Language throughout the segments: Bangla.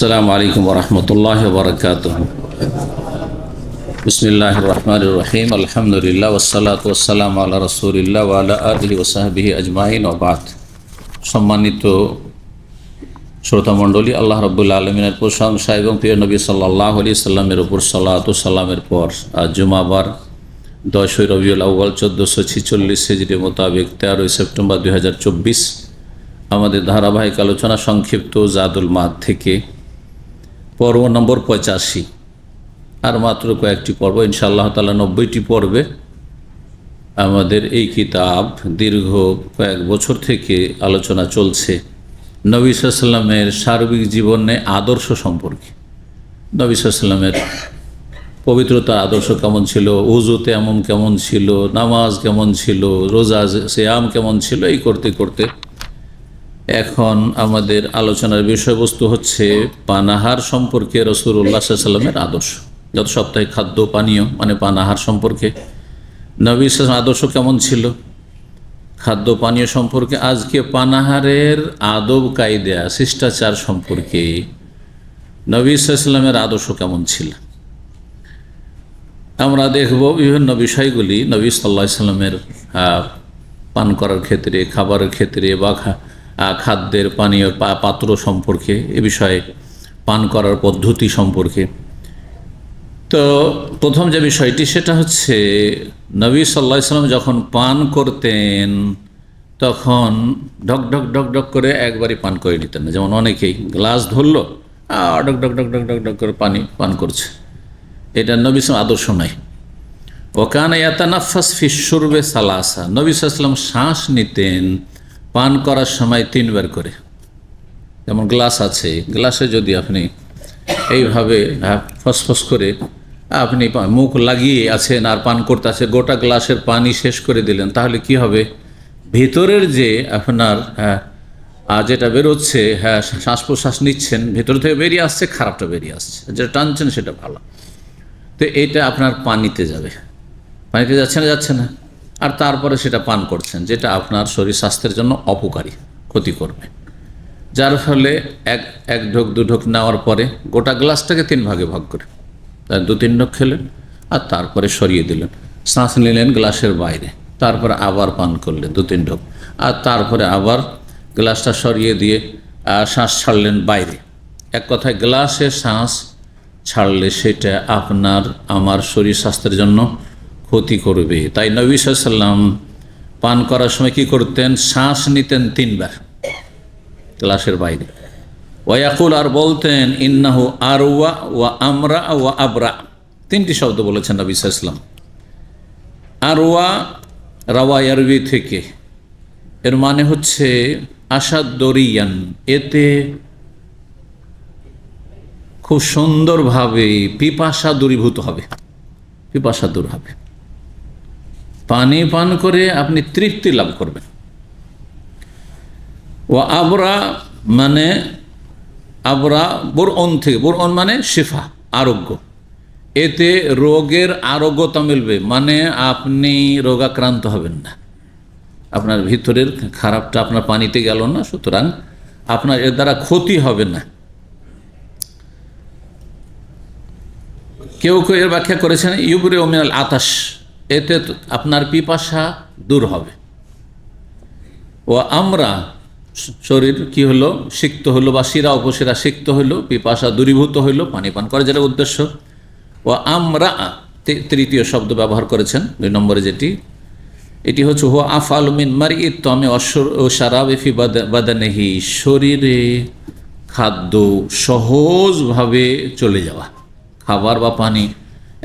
আসসালামু আলাইকুম ওরহমতুল্লাহ বারকাতুহ। বিসমিল্লাহির রহমানির রহিম। আলহামদুলিল্লাহ ওয়াসসালাতু ওয়াসসালামু আলা রাসূলিল্লাহ ওয়া আলা আলিহি ওয়া সাহবিহি আজমাইন ওয়া বাদ। সম্মানিত শ্রোতামণ্ডলী, আল্লাহ রাব্বুল আলামিনের প্রশংসা এবং প্রিয় নবী সাল্লাল্লাহু আলাইহি সাল্লামের উপর সালাত ও সালামের পর আজ জুমাবার 10 রবিউল আউয়াল 1446 হিজরি মোতাবেক 13 সেপ্টেম্বর 2024 আমাদের ধারাবাহিক আলোচনা সংক্ষিপ্ত জাদুল মাদ থেকে পর্ব নম্বর 85। আর মাত্র কয়েকটি পর্ব, ইনশাআল্লাহ তাআলা 90টি পর্বে আমাদের এই কিতাব দীর্ঘ কয়েক বছর থেকে আলোচনা চলছে নবী সাল্লাল্লাহু আলাইহি ওয়াসাল্লামের সার্বিক জীবনে আদর্শ সম্পর্কে। নবী সাল্লাল্লাহু আলাইহি ওয়াসাল্লামের পবিত্রতার আদর্শ কেমন ছিল, উযুতে এমন কেমন ছিল, নামাজ কেমন ছিল, রোজা সিয়াম কেমন ছিল, এই করতে করতে এখন আমাদের আলোচনার বিষয়বস্তু হচ্ছে পানাহার সম্পর্কে রাসূলুল্লাহ সাল্লাল্লাহু আলাইহি ওয়াসাল্লামের আদর্শ। গত সপ্তাহে খাদ্য পানীয় মানে পানাহার সম্পর্কে নবী সাল্লাল্লাহু আলাইহি ওয়াসাল্লামের আদর্শ কেমন ছিল, খাদ্য পানীয় সম্পর্কে। আজকে পানাহারের আদব কায়দা শিষ্টাচার সম্পর্কে নবী সাল্লাল্লাহু আলাইহি ওয়াসাল্লামের আদর্শ কেমন ছিল আমরা দেখব। বিভিন্ন বিষয়গুলি নবী সাল্লাল্লাহু আলাইহি ওয়াসাল্লামের পান করার ক্ষেত্রে, খাবারের ক্ষেত্রে বা খাদ্যের পানীয় পাত্র সম্পর্কে, এ বিষয়ে পান করার পদ্ধতি সম্পর্কে। তো প্রথম যে বিষয়টি সেটা হচ্ছে নবী সাল্লাল্লাহু আলাইহি ওয়াসাল্লাম যখন পান করতেন তখন ঢক ঢক ঢক ঢক করে একবারই পান করে নিতেন না। যেমন অনেকেই গ্লাস ধরলো ঢক ঢক ঢক ঢক ঢক ঢক করে পানি পান করছে, এটা নবী সাল্লাল্লাহু আদর্শ নয়। ওয়াকানা ইয়াতানাফাস ফিশ শুরবে সালাসা, নবী সাল্লাল্লাহু আলাইহি ওয়াসাল্লাম শ্বাস নিতেন পান করার সময় 3 বার করে। যেমন গ্লাস আছে, গ্লাসে যদি আপনি এইভাবে ফসফস করে আপনি মুখ লাগিয়ে আছেন আর পান করতে আছে, গোটা গ্লাসের পানি শেষ করে দিলেন, তাহলে কি হবে? ভিতরের যে আপনার যেটা বেরোচ্ছে, শ্বাস প্রশ্বাস নিচ্ছেন, ভিতর থেকে বেরিয়ে আসছে, খারাপটা বেরিয়ে আসছে, যেটা টানছেন সেটা ভালো। তো এটা আপনার পানিতে যাবে, পানিতে যাচ্ছে না, আর তারপরে সেটা পান করছেন, যেটা আপনার শরীর স্বাস্থ্যের জন্য অপকারী, ক্ষতি করবে। যার ফলে এক ঢোক 2 ঢোক নেওয়ার পরে গোটা গ্লাসটাকে 3 ভাগে ভাগ করে 2-3 ঢোক খেলেন আর তারপরে সরিয়ে দিলেন, শ্বাস নিলেন গ্লাসের বাইরে, তারপরে আবার পান করলেন 2-3 ঢোক, আর তারপরে আবার গ্লাসটা সরিয়ে দিয়ে শ্বাস ছাড়লেন বাইরে। এক কথায় গ্লাসে শ্বাস ছাড়লে সেটা আপনার আমার শরীর স্বাস্থ্যের জন্য ক্ষতি করবে। তাই নবী সাল্লাল্লাহু আলাইহি ওয়াসাল্লাম পান করার সময় কি করতেন? শ্বাস নিতেন 3 বার গ্লাসের বাইরে। ওয়াকুল, আর বলতেন ইন্নাহু আরওয়া ওয়া আমরা ওয়া আবরা, 3টি শব্দ বলেছেন নবী সাল্লাল্লাহু আলাইহি ওয়াসাল্লাম। আরওয়া, রাওয়া ইয়ারবি থেকে, এর মানে হচ্ছে আসাদরিয়ান, এতে খুব সুন্দরভাবে পিপাসা দূরীভূত হবে, পিপাসা দূর হবে। পানি পান করে আপনি তৃপ্তি লাভ করবেন। ও আবরা মানে আবরা বোরঅন থেকে, বোরঅন মানে শিফা, আরোগ্য, এতে রোগের আরোগ্যতা মিলবে, মানে আপনি রোগাক্রান্ত হবেন না, আপনার ভিতরের খারাপটা আপনার পানিতে গেল না, সুতরাং আপনার এর দ্বারা ক্ষতি হবে না। কেউ কেউ এর ব্যাখ্যা করেছেন ইউবরে মিনাল আতাশ, এতে আপনার পিপাসা দূর হবে। ও আমরা, শরীর কি হলো? সিক্ত হলো, বা শিরা উপশিরা সিক্ত হইল, পিপাসা দূরীভূত হইল, পানি পান করার যেটা উদ্দেশ্য। ও আমরা, তৃতীয় শব্দ ব্যবহার করেছেন 2 নম্বরে, যেটি এটি হচ্ছে হো আফআল মিন মারই তমে ও শারাবে ফি বাদানিহি, শরীরে খাদ্য সহজভাবে চলে যাওয়া, খাবার বা পানি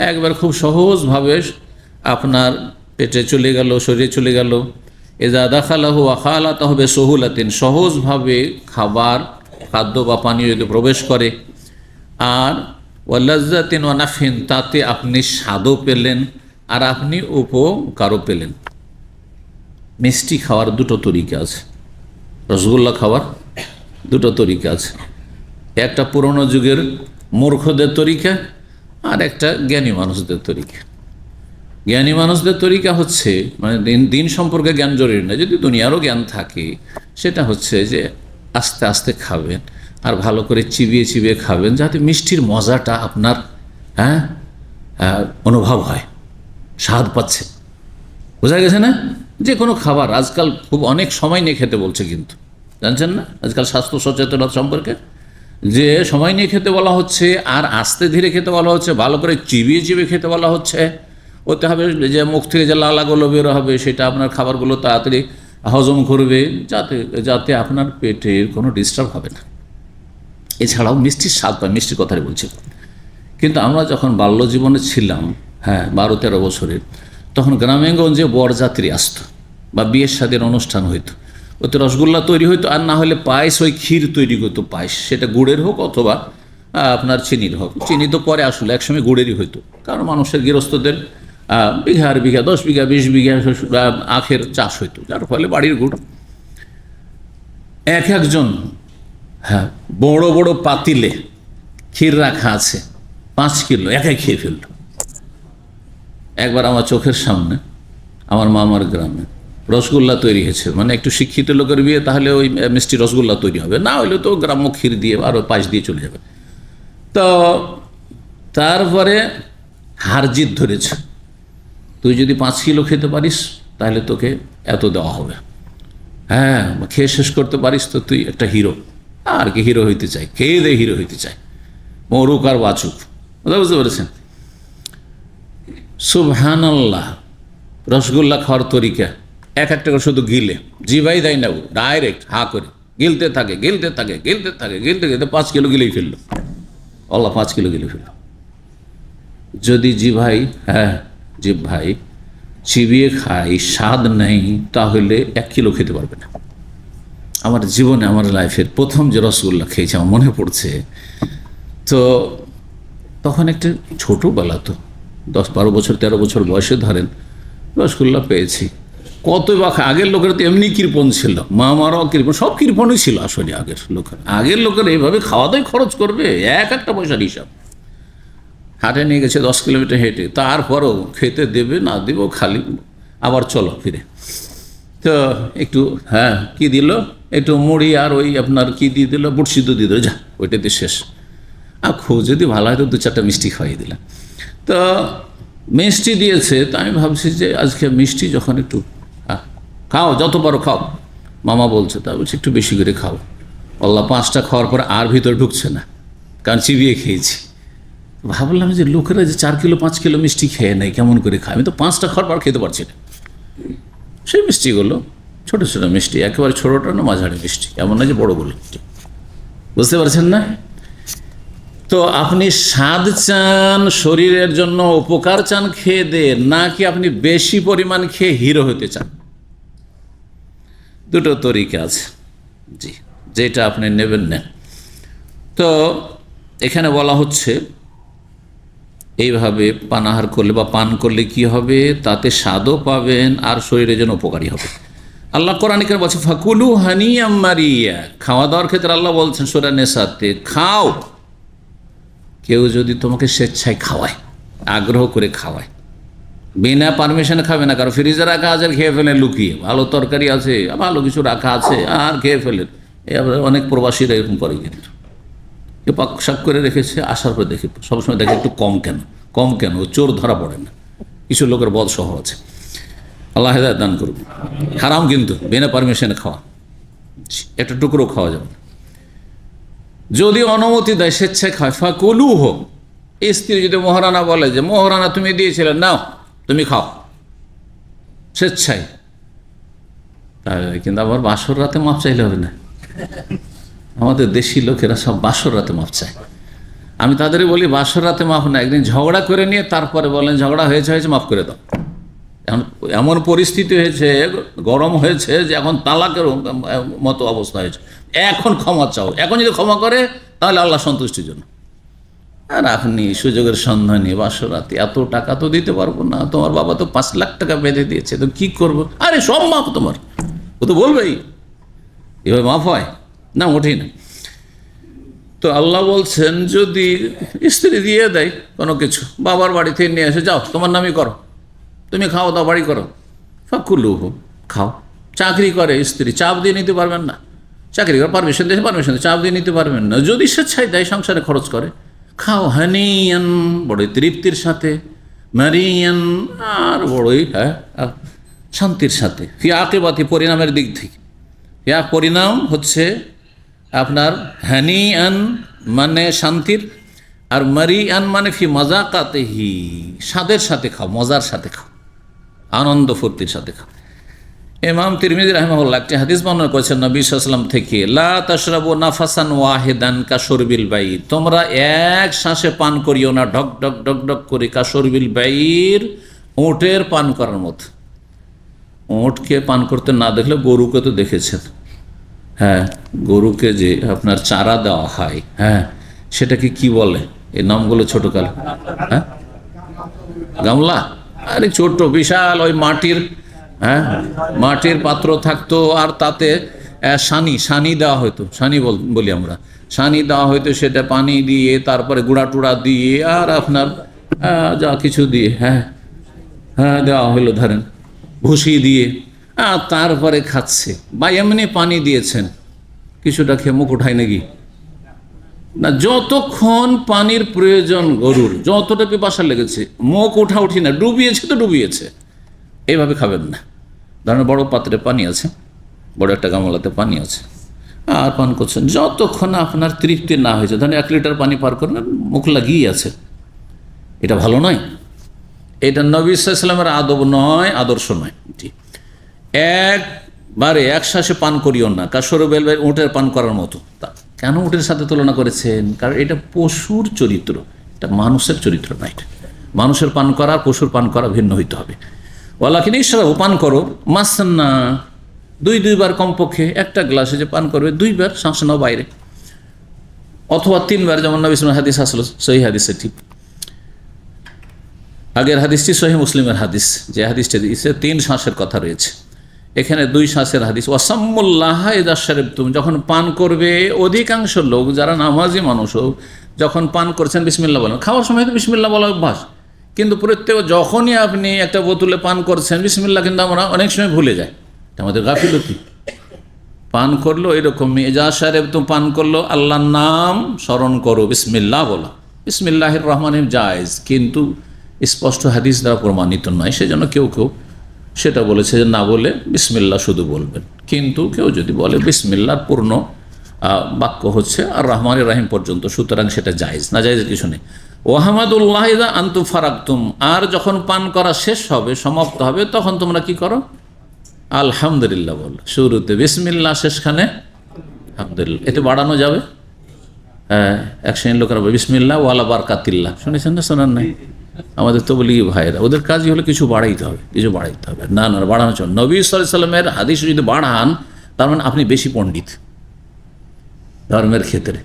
একবার খুব সহজভাবে আপনার পেটে চলে গেল, শরীরে চলে গেল। এজা দাখালাহু আখালাতাহু বিসহুলাতিন, সহজভাবে খাদ্য বা পানীয় যদি প্রবেশ করে। আর ওয়ালাজ্জাতিন ওয়া নাফিন, তাতে আপনি স্বাদও পেলেন আর আপনি উপকারও পেলেন। মিষ্টি খাওয়ার 2টো তরিকা আছে, রসগোল্লা খাওয়ার 2টো তরিকা আছে। একটা পুরনো যুগের মূর্খদের তরিকা, আর একটা জ্ঞানী মানুষদের তরিকা। জ্ঞানী মানুষদের তরিকা হচ্ছে, মানে দিন সম্পর্কে জ্ঞান জরুরি না, যদি দুনিয়ারও জ্ঞান থাকে, সেটা হচ্ছে যে আস্তে আস্তে খাবেন আর ভালো করে চিবিয়ে চিবিয়ে খাবেন, যাতে মিষ্টির মজাটা আপনার অনুভব হয়, স্বাদ পাচ্ছে। বোঝা গেছে না? যে কোনো খাবার আজকাল খুব অনেক সময় নিয়ে খেতে বলছে, কিন্তু জানছেন না আজকাল স্বাস্থ্য সচেতনতা সম্পর্কে যে সময় নিয়ে খেতে বলা হচ্ছে, আর আস্তে ধীরে খেতে বলা হচ্ছে, ভালো করে চিবিয়ে চিবিয়ে খেতে বলা হচ্ছে। ওতে হবে যে মুখ থেকে যে লালাগুলো বেরো হবে, সেটা আপনার খাবারগুলো তাড়াতাড়ি হজম করবে, যাতে যাতে আপনার পেটের কোনো ডিস্টার্ব হবে না। এছাড়াও মিষ্টির স্বাদ পায়, মিষ্টির কথাই বলছি। কিন্তু আমরা যখন বাল্য জীবনে ছিলাম, 12-13 বছরের, তখন গ্রামে গঞ্জে বরযাত্রী আসতো বা বিয়ের শাদীর অনুষ্ঠান হইতো, ওতে রসগোল্লা তৈরি হইতো, আর না হলে পায়েস, ওই ক্ষীর তৈরি করতো পায়েস, সেটা গুড়ের হোক অথবা আপনার চিনির হোক। চিনি তো পরে আসলে একসময় গুড়েরই হইতো, কারণ মানুষের গৃহস্থদের বিঘার বিঘা 10 বিঘা 20 বিঘা আখের চাষ হইতো, যার ফলে বাড়ির গুড় একজন বড় বড় পাতিলে ক্ষীর রাখা আছে 5 কিলো একাই খেয়ে ফেলল। একবার আমার চোখের সামনে আমার মামার গ্রামে রসগোল্লা তৈরি হয়েছে, মানে একটু শিক্ষিত লোকের বিয়ে, তাহলে ওই মিষ্টি রসগোল্লা তৈরি হবে, না হলে তো গ্রাম্য ক্ষীর দিয়ে আর পায়েস দিয়ে চলে যাবে। তো তারপরে হার জিত ধরেছে, তুই যদি 5 কিলো খেতে পারিস তাহলে তোকে এত দেওয়া হবে, খেয়ে শেষ করতে পারিস তো তুই একটা হিরো। আর কি হিরো হইতে চাই, খেয়ে দে হিরো হইতে চাই, মরুক আর বাঁচুক। বুঝতে পেরেছেন? সুবহানাল্লাহ। রসগোল্লা খাওয়ার তরিকা এক একটা করে শুধু গিলে, জিভাই দেয় না, ডাইরেক্ট করে গিলতে থাকে গিলতে থাকে গিলতে থাকে গিলতে গিলতে 5 কিলো গিলেই ফেললো। আল্লাহ 5 কিলো গিলে ফেললো। যদি জিভাই চিবিয়ে খাই, স্বাদ নেই, তাহলে 1 কিলো খেতে পারবে না। আমার জীবনে, আমার লাইফের প্রথম যে রসগোল্লা খেয়েছি আমার মনে পড়ছে, তো তখন একটা ছোটোবেলা, তো 10-12 বছর 13 বছর বয়সে ধরেন রসগোল্লা পেয়েছি। কত বা আগের লোকের তো এমনি কৃপণ ছিল, মা মারাও কৃপণ, সব কৃপণই ছিল আসলে আগের লোকের এইভাবে খাওয়া দাওয়াই খরচ করবে, একটা পয়সার হিসাব। হাটে নিয়ে গেছে 10 কিলোমিটার হেঁটে, তারপরেও খেতে দেবে না দেব, খালি আবার চলো ফিরে। তো একটু কি দিল, একটু মুড়ি আর ওই আপনার কি দিয়ে দিল, বুট সিদ্ধ দিয়ে দিল, যা ওইটাতে শেষ। আর খুব যদি ভালো হয় তো 2-4টা মিষ্টি খাইয়ে দিলাম। তো মিষ্টি দিয়েছে, তো আমি ভাবছি যে আজকে মিষ্টি যখন একটু খাও, যত পারো খাও। মামা বলছে, তা বলছি একটু বেশি করে খাও। আল্লাহ 5টা খাওয়ার পর আর ভিতর ঢুকছে না, কারণ চিবিয়ে খেয়েছি। ভাবলাম যে লোকেরা যে 4 কিলো 5 কিলো মিষ্টি খেয়ে নেয়, কেমন করে খায়? আমি তো 5টা খাওয়ার পর খেতে পারছি না। সেই মিষ্টিগুলো ছোটো ছোটো মিষ্টি, একেবারে ছোটোটা না মাঝারি মিষ্টি, এমন না যে বড়োগুলো। বুঝতে পারছেন না? তো আপনি স্বাদ চান, শরীরের জন্য উপকার চান খেয়ে দেন, নাকি আপনি বেশি পরিমাণ খেয়ে হিরো হতে চান? দুটো তরিকা আছে, জি, যেটা আপনি নেবেন নেন। তো এখানে বলা হচ্ছে এইভাবে পানাহার করলে বা পান করলে কি হবে, তাতে স্বাদও পাবেন আর শরীরের জন্য উপকারী হবে। আল্লাহ কোরআনে কেন বলছে ফাকুলু হানিয়াম মারিয়া, খাওয়া দাওয়ার ক্ষেত্রে আল্লাহ বলছেন সূরা নিসাতে, খাও। কেউ যদি তোমাকে স্বেচ্ছায় খাওয়ায়, আগ্রহ করে খাওয়ায়, বিনা পারমিশনে খাবে না, কারণ ফ্রিজে রাখা আছে খেয়ে ফেলেন লুকিয়ে, ভালো তরকারি আছে, ভালো কিছু রাখা আছে আর খেয়ে ফেলেন। অনেক প্রবাসীরা এরকম করে, কিন্তু পাক শাক করে রেখেছে, আসার পর দেখে সবসময় দেখে একটু কম কেন চোর ধরা পড়ে না। কিছু লোকের বদ শহ আছে, আল্লাহ হেদায়েত দান করুন। হারাম কিন্তু বিনা পারমিশনে খাওয়া, একটা টুকরো খাওয়া যাবে না। যদি অনুমতি দেয় স্বেচ্ছায় খায়, ফাকুলু হোক। স্ত্রী যদি মহারানা বলে যে মহারানা তুমি দিয়েছিলে, নাও তুমি খাও, স্বেচ্ছায়, তাহলে কিন্তু আবার বাসর রাতে মাপ চাইলে হবে না। আমাদের দেশি লোকেরা সব বাসর রাতে মাপ চায়। আমি তাদেরই বলি বাসর রাতে মাপ না, একদিন ঝগড়া করে নিয়ে তারপরে বলেন ঝগড়া হয়েছে মাফ করে দাও। এখন এমন পরিস্থিতি হয়েছে, গরম হয়েছে যে এখন তালাকের মতো অবস্থা হয়েছে, এখন ক্ষমা চাও। এখন যদি ক্ষমা করে তাহলে আল্লাহ সন্তুষ্টির জন্য। আর আপনি সুযোগের সন্ধান নিয়ে বাসর রাতে, এত টাকা তো দিতে পারবো না, তোমার বাবা তো 5 লাখ টাকা বেঁধে দিয়েছে, তো কি করবো? আরে সব মাপ তোমার, ও তো বলবেই। এভাবে মাফ হয় না? ওঠেই না। তো আল্লাহ বলছেন যদি স্ত্রী দিয়ে দেয় কোনো কিছু, বাবার বাড়ি থেকে নিয়ে এসে, যাও তোমার নামই করো, তুমি খাও দাও, বাড়ি করো, ফাকুলু খাও। চাকরি করে স্ত্রী, চাপ দিয়ে নিতে পারবেন না, চাকরি করে পারমিশন দিয়েছে, পারমিশন দিয়ে চাপ দিয়ে নিতে পারবেন না। যদি স্বেচ্ছায় দেয়, সংসারে খরচ করে, খাও হানিয়ান, বড়ই তৃপ্তির সাথে, মারিয়ান, আর বড়ই শান্তির সাথে। ফি আকিবাতি, পরিণামের দিক থেকে। পরিণাম হচ্ছে আপনার হানিয়ান মানে শান্তির, আর মারিয়ান মানে ফি মাজাকাতেহি, স্বাদের সাথে খাও, মজার সাথে খাও, আনন্দ ফুর্তির সাথে খাও। ইমাম তিরমিজি রাহিমাহুল্লাহ একটি হাদিস বর্ণনা করেছেন নবী সাল্লাল্লাহু আলাইহি ওয়াসাল্লাম থেকে, লা তাশরাবু নাফাসান ওয়াহিদান কাশুরবিল বাই, তোমরা এক শ্বাসে পান করিও না ঢক ঢক ঢক ঢক করে, কাশুরবিল বাইর, উটের পান করার মতো। উটকে পান করতে না দেখলে গরুকে তো দেখেছেন, হ্যাঁ, গরুকে যে আপনার চারা দেওয়া হয়, হ্যাঁ, সেটাকে কি বলে, এই নামগুলো ছোটকালে, হ্যাঁ, গামলা, আরে ছোট বিশাল ওই মাটির, হ্যাঁ, মাটির পাত্র থাকতো, আর তাতে সানি দেওয়া হতো, সানি বলি আমরা, সানি দেওয়া হয়তো, সেটা পানি দিয়ে, তারপরে গুঁড়া টুড়া দিয়ে, আর আপনার যা কিছু দিয়ে, হ্যাঁ হ্যাঁ দেওয়া হলো, ধরেন ভুসি দিয়ে, তারপরে খাচ্ছে। বা এমনি পানি দিয়েছেন, কিছুটা খেয়ে মুখ উঠায় নাকি না, যতক্ষণ পানির প্রয়োজন গরুর, যতটা পিপাসা লেগেছে, মুখ উঠা উঠি না, ডুবিয়েছে তো ডুবিয়েছে, এইভাবে খাবেন না। ধরেন বড় পাত্রে পানি আছে, বড় একটা গামলাতে পানি আছে, আর পান করছেন, যতক্ষণ আপনার তৃপ্তি না হয়েছে, ধরেন 1 লিটার পানি পার করেন, মুখ লাগিয়ে আছে, এটা ভালো নয়, এটা নবী সাল্লাল্লাহু আলাইহি ওয়াসাল্লামের আদব নয়, আদর্শ নয়। জি, একবারে এক শ্বাসে পান করিও না, কাশুরবিল বাই, উটের পান করার মতো। তা কেন উটের সাথে তুলনা করেছেন? কারণ এটা পশুর চরিত্র, এটা মানুষের চরিত্র না। এটা মানুষের পান করা, পশুর পান করা ভিন্ন হইতে হবে। ওয়ালাকিন ইশরাবু, পান করো, মাসনা, 2 বার কমপক্ষে, একটা গ্লাসে যে পান করবে 2 বার, শ্বাস নাও বাইরে, অথবা 3 বার, যেমন নবী সাল্লাল্লাহু আলাইহি ওয়াসাল্লাম হাদিস আসলো, সহিহ হাদিস। ঠিক আগের হাদিসটি সহিহ মুসলিমের হাদিস, যে হাদিসটি দিয়েছে 3 শ্বাসের কথা রয়েছে, এখানে 2 শ্বাসের হাদিস। ওয়াসাম্মুল্লাহ ইযা শারিবতুম, যখন পান করবে, অধিকাংশ লোক যারা নামাজি মানুষ হোক, যখন পান করছেন বিসমিল্লাহ বলেন। খাওয়ার সময় তো বিসমিল্লাহ বলা অভ্যাস, কিন্তু প্রত্যেক যখনই আপনি একটা বোতলে পান করছেন বিসমিল্লাহ, কিন্তু আমরা অনেক সময় ভুলে যাই, এটা আমাদের গাফিলতি। পান করলো এরকম, ইযা শারিবতুম, পান করলো, আল্লাহর নাম স্মরণ করো, বিসমিল্লাহ বলো, বিসমিল্লাহির রহমানির জায়েজ, কিন্তু স্পষ্ট হাদিস দ্বারা প্রমাণিত নয়। সেজন্য কেউ কেউ সেটা বলেছে যে না বলে বিসমিল্লাহ শুধু বলবেন, কিন্তু কেউ যদি বলে বিসমিল্লাহর পূর্ণ বাক্য হচ্ছে আর রহমান রাহিম পর্যন্ত, সুতরাং সেটা জায়েজ, না জায়েজের কিছু নেই। ওয়াহমাদুল্লাহ ইযা আনতুম ফারাগতুম, আর যখন পান করা শেষ হবে, সমাপ্ত হবে, তখন তোমরা কি করো? আলহামদুলিল্লাহ বলো, শুরুতে বিসমিল্লাহ, শেষখানে আলহামদুলিল্লাহ। এতে বাড়ানো যাবে, হ্যাঁ, এক শ্রেণীর লোকেরা বিসমিল্লাহ ওয়ালা বারকাতিল্লাহ, শুনেছেন না? শোনার নাই? আমাদের তো বলি ভাইরা, ওদের কাজই হলো কিছু বাড়াইতে হবে, কিছু বাড়াইতে হবে, না না বাড়ানো চল। নবী সাল্লাল্লাহু আলাইহি ওয়াসাল্লামের হাদিস যদি বাড়ান, তার মানে আপনি বেশি পণ্ডিত ধর্মের ক্ষেত্রে,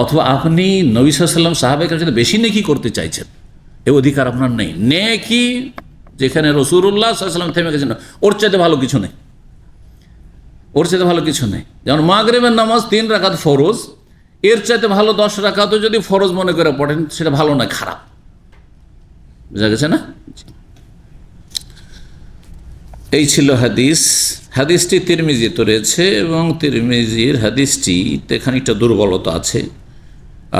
অথবা আপনি নবী সাল্লাল্লাহু আলাইহি ওয়াসাল্লাম সাহাবায়ে কেরামের বেশি নেকি করতে চাইছেন, এই অধিকার আপনার নেই। নেকি যেখানে রাসূলুল্লাহ সাল্লাল্লাহু আলাইহি ওয়াসাল্লাম থেমে গেছেন, ওর চাইতে ভালো কিছু নেই, ওর চাইতে ভালো কিছু নেই। যেমন মাগরিবের নামাজ 3 রাকাত ফরজ, এর চাইতে ভালো 10 রাকাতও যদি ফরজ মনে করে পড়েন, সেটা ভালো নয়, খারাপ। বুঝা গেছে না? এই ছিল হাদিস। হাদিসটি তিরমিজিতে রয়েছে, এবং তিরমিজির হাদিসটি খানিকটা দুর্বলতা আছে,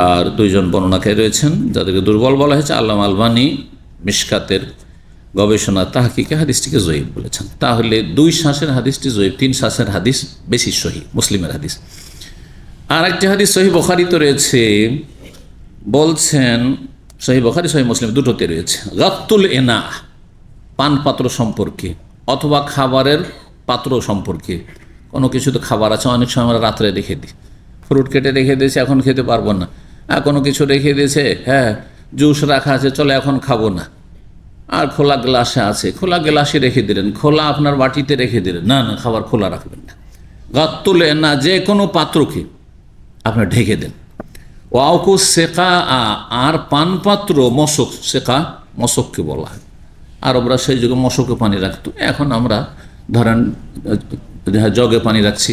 আর 2 জন বর্ণনাকারী রয়েছেন যাদেরকে দুর্বল বলা হয়েছে। আল্লামা আলবানী মিশকাতের গবেষণা তাহকিকে হাদিসটিকে জয়ীফ বলেছেন। তাহলে 2 শ্বাসের হাদিসটি জয়ীফ, 3 শ্বাসের হাদিস বেশি সহিহ, মুসলিমের হাদিস। আর একটি হাদিস সহিহ বুখারীতে রয়েছে, বলছেন, সহিহ বুখারী সহিহ মুসলিম দুটোতে রয়েছে, গাত্তুল এনা, পান পাত্র সম্পর্কে অথবা খাবারের পাত্র সম্পর্কে। কোনো কিছু তো খাবার আছে, অনেক সময় আমরা রাত্রে রেখে দিই, ফ্রুট কেটে রেখে দিয়েছে, এখন খেতে পারবো না, কোনো কিছু রেখে দিয়েছে, হ্যাঁ, জুস রাখা আছে, চলে এখন খাবো না, আর খোলা গ্লাসে আছে, খোলা গ্লাসে রেখে দিলেন, খোলা আপনার বাটিতে রেখে দিলেন, না না, খাবার খোলা রাখবেন না। গাত্তুল এনা, যে কোনো পাত্রকে আপনার ঢেকে দেন। ওয়াউকু সেকা, আর পানপাত্র মশক, সেকা মশককে বলা হয়, আরবরা সেই যুগে মশকে পানি রাখতো, এখন আমরা ধরেন জগে পানি রাখছি,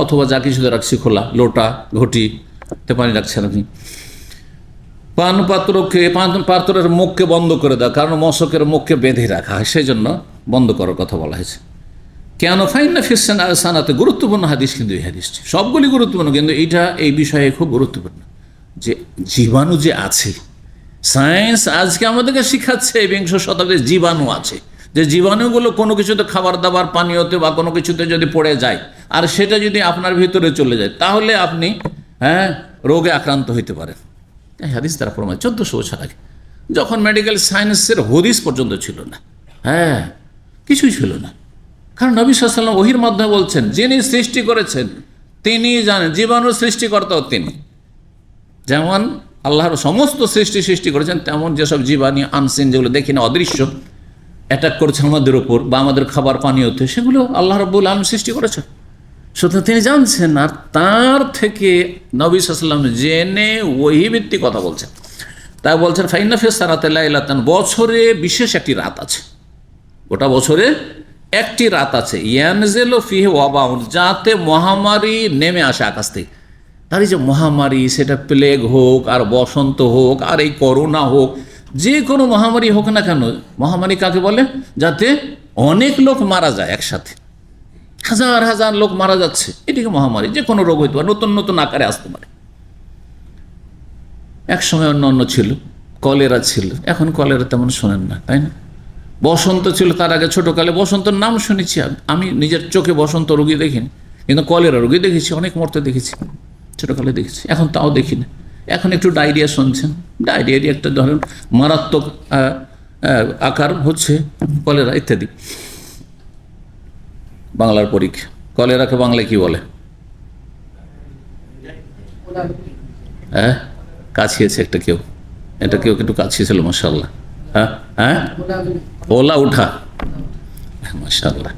অথবা যা কিছুতে রাখছি, খোলা লোটা ঘটিতে পানি রাখছেন আপনি। পানপাত্রকে, পাত্রের মুখকে বন্ধ করে দেওয়া, কারণ মশকের মুখকে বেঁধে রাখা হয়, সেই জন্য বন্ধ করার কথা বলা হয়েছে। কেন ফাইন্না ফিসান সানাতে গুরুত্বপূর্ণ হাদিস, কিন্তু এই হাদিসটি সবগুলি গুরুত্বপূর্ণ, কিন্তু এইটা এই বিষয়ে খুব গুরুত্বপূর্ণ যে জীবাণু যে আছে, সায়েন্স আজকে আমাদেরকে শিখাচ্ছে বিংশ শতাব্দীর জীবাণু আছে, যে জীবাণুগুলো কোনো কিছুতে খাবার দাবার পানীয়তে বা কোনো কিছুতে যদি পড়ে যায় আর সেটা যদি আপনার ভিতরে চলে যায় তাহলে আপনি রোগে আক্রান্ত হইতে পারেন। এই হাদিস দ্বারা প্রমাণ 1400 বছর আগে, যখন মেডিকেল সায়েন্সের হদিস পর্যন্ত ছিল না, কিছুই ছিল না। কারণ নবী সাল্লাল্লাহু আলাইহি ওয়াসাল্লাম ওহীর মাধ্যমে বলছেন যিনি সৃষ্টি করেছেন তিনি জানেন, জীবাণুর সৃষ্টিকর্তাও তিনি। যেমন আল্লাহর সমস্ত সৃষ্টি করেছেন, তেমন যেসব জীবাণু আনসিন, যেগুলো দেখি না, অদৃশ্য, অ্যাটাক করছে আমাদের ওপর বা আমাদের খাবার পানীয়তে, সেগুলো আল্লাহ রাব্বুল আলামিন সৃষ্টি করেছেন। সুতরাং তিনি জানছেন, আর তার থেকে নবী সাল্লাল্লাহু আলাইহি ওয়াসাল্লাম জেনে ওহী ভিত্তিক কথা বলছেন। তাই বলছেন ফাইন্না ফিস সানাতি লাইলাতান, বছরে বিশেষ একটি রাত আছে, গোটা বছরে একটি রাত আছে, ইয়ানজিলু ফিহি ওয়াবাউন, যাতে মহামারী নেমে আসে আকাশ থেকে। তার এই যে মহামারী, সেটা প্লেগ হোক আর বসন্ত হোক আর এই করোনা হোক, যে কোনো মহামারী হোক না কেন, মহামারী কাকে বলে? যাতে অনেক লোক মারা যায় একসাথে, হাজার হাজার লোক মারা যাচ্ছে, এটিকে মহামারী। যে কোনো রোগ হইতে পারে, নতুন নতুন আকারে আসতে পারে। এক সময় অন্য ছিল, কলেরা ছিল, এখন কলেরা তেমন শোনেন না, তাই না? বসন্ত ছিল, তার আগে ছোটোকালে বসন্তর নাম শুনেছি, আমি নিজের চোখে বসন্ত রোগী দেখিনি, কিন্তু কলেরা রোগী দেখেছি, অনেক মরতে দেখেছি, ছোটোকালে দেখেছি, এখন তাও দেখি না। এখন একটু ডায়রিয়া শুনছেন, ডায়রিয়ারই একটা ধরেন মারাত্মক আকার হচ্ছে কলেরা ইত্যাদি। বাংলার পরীক্ষা, কলেরাকে বাংলায় কি বলে? কাছিয়েছে একটা কেউ, এটা কেউ একটু কাছিয়েছিল, মাশাআল্লাহ। ওলা উঠা, মাশাআল্লাহ।